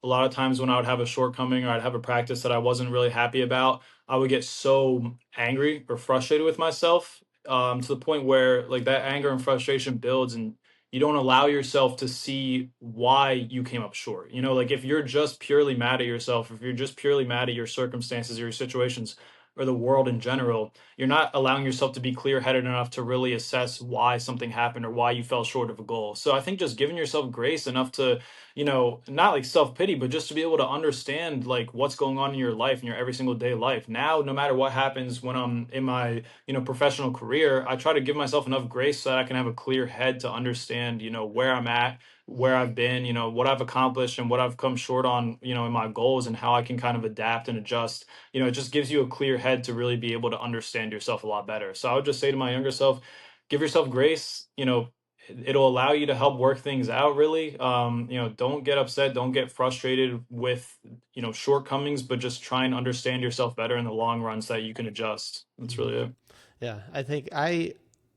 a lot of times when I would have a shortcoming or I'd have a practice that I wasn't really happy about, I would get so angry or frustrated with myself, to the point where like that anger and frustration builds, and you don't allow yourself to see why you came up short. You know, like if you're just purely mad at yourself, if you're just purely mad at your circumstances or your situations or the world in general, you're not allowing yourself to be clear-headed enough to really assess why something happened or why you fell short of a goal. So I think just giving yourself grace enough to, not like self-pity, but just to be able to understand like what's going on in your life, in your every single day life. Now, no matter what happens when I'm in my, professional career, I try to give myself enough grace so that I can have a clear head to understand, where I'm at, where I've been, what I've accomplished and what I've come short on, in my goals, and how I can kind of adapt and adjust. It just gives you a clear head to really be able to understand yourself a lot better. So I would just say to my younger self, give yourself grace. It'll allow you to help work things out really. Don't get upset, don't get frustrated with, shortcomings, but just try and understand yourself better in the long run so that you can adjust. That's really it. Yeah, I think I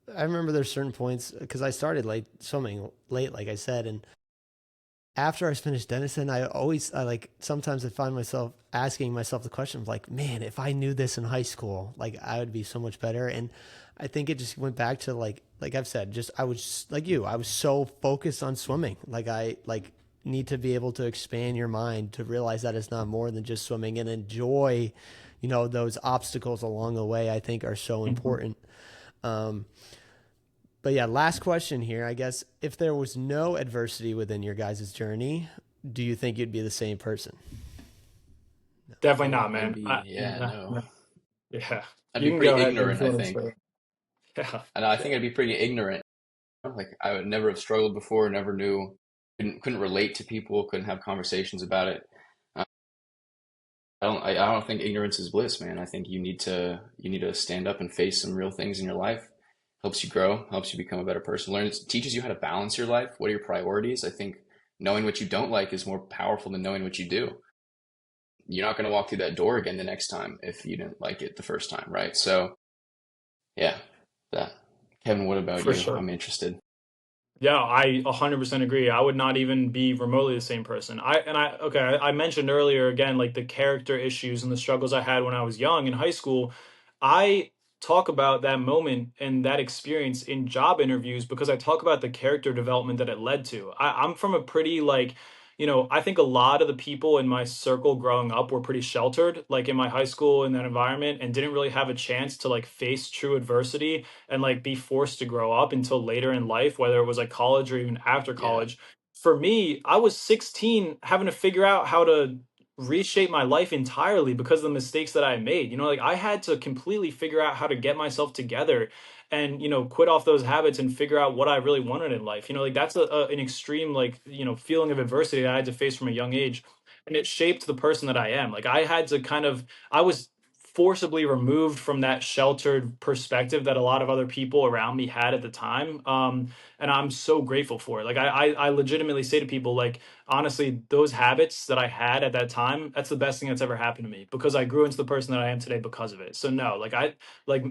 remember there's certain points because I started late swimming late, like I said, and after I finished Denison, I like sometimes I find myself asking myself the question of like, man, if I knew this in high school, like I would be so much better. And I think it just went back to like I've said, just I was like you, I was so focused on swimming. Like I like need to be able to expand your mind to realize that it's not more than just swimming and enjoy, those obstacles along the way. I think are so important. Um, but yeah, last question here. I guess if there was no adversity within your guys' journey, do you think you'd be the same person? Definitely not, I'd man. be, yeah, No, no. no. Yeah, I'd you be can go pretty ahead if ignorant, you I want to think. say. Yeah, And I think I'd be pretty ignorant. Like I would never have struggled before, never knew, couldn't relate to people, couldn't have conversations about it. Uh, I don't think ignorance is bliss, man. I think you need to stand up and face some real things in your life. Helps you grow, helps you become a better person. Learn, it teaches you how to balance your life. What are your priorities? I think knowing what you don't like is more powerful than knowing what you do. You're not going to walk through that door again the next time if you didn't like it the first time, right? So, yeah, that. Kevin, what about for you? sure. I'm interested. Yeah, I 100% agree. I would not even be remotely the same person. I mentioned earlier again, like the character issues and the struggles I had when I was young in high school. I talk about that moment and that experience in job interviews because I talk about the character development that it led to. I'm from a pretty like, I think a lot of the people in my circle growing up were pretty sheltered, like in my high school in that environment, and didn't really have a chance to like face true adversity and like be forced to grow up until later in life, whether it was like college or even after Yeah, college. For me, I was 16 having to figure out how to reshape my life entirely because of the mistakes that I made. Like I had to completely figure out how to get myself together and, quit off those habits and figure out what I really wanted in life. Like that's an extreme, like, feeling of adversity that I had to face from a young age. And it shaped the person that I am. Like I had to I was forcibly removed from that sheltered perspective that a lot of other people around me had at the time. And I'm so grateful for it. Like I legitimately say to people, like, honestly, those habits that I had at that time, that's the best thing that's ever happened to me because I grew into the person that I am today because of it. So no, like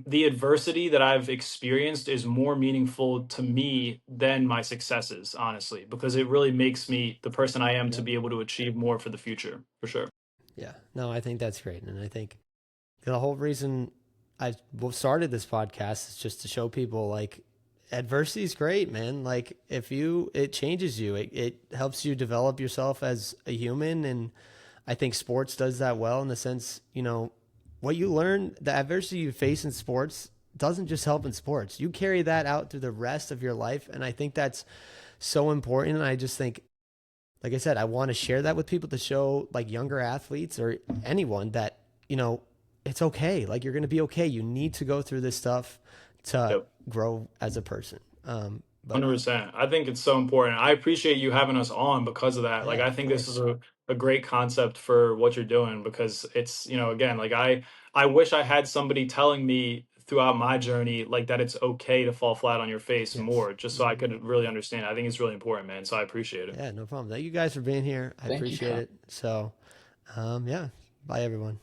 the adversity that I've experienced is more meaningful to me than my successes, honestly, because it really makes me the person I am to Yep. be able to achieve more for the future, for sure. Yeah. No, I think that's great. And I think the whole reason I started this podcast is just to show people like adversity is great, man. Like it changes you, it helps you develop yourself as a human. And I think sports does that well in the sense, what you learn, the adversity you face in sports doesn't just help in sports. You carry that out through the rest of your life. And I think that's so important. And I just think, like I said, I want to share that with people to show like younger athletes or anyone that, it's okay. Like you're going to be okay. You need to go through this stuff to Yep. grow as a person. But 100%. I think it's so important. I appreciate you having us on because of that. Like, yeah, I of think this is course. a great concept for what you're doing because it's, again, like I wish I had somebody telling me throughout my journey, like that it's okay to fall flat on your face Yes. more, just so I could really understand. I think it's really important, man. So I appreciate it. Yeah, no problem. Thank you guys for being here. I thank you. appreciate it. So, yeah, bye everyone.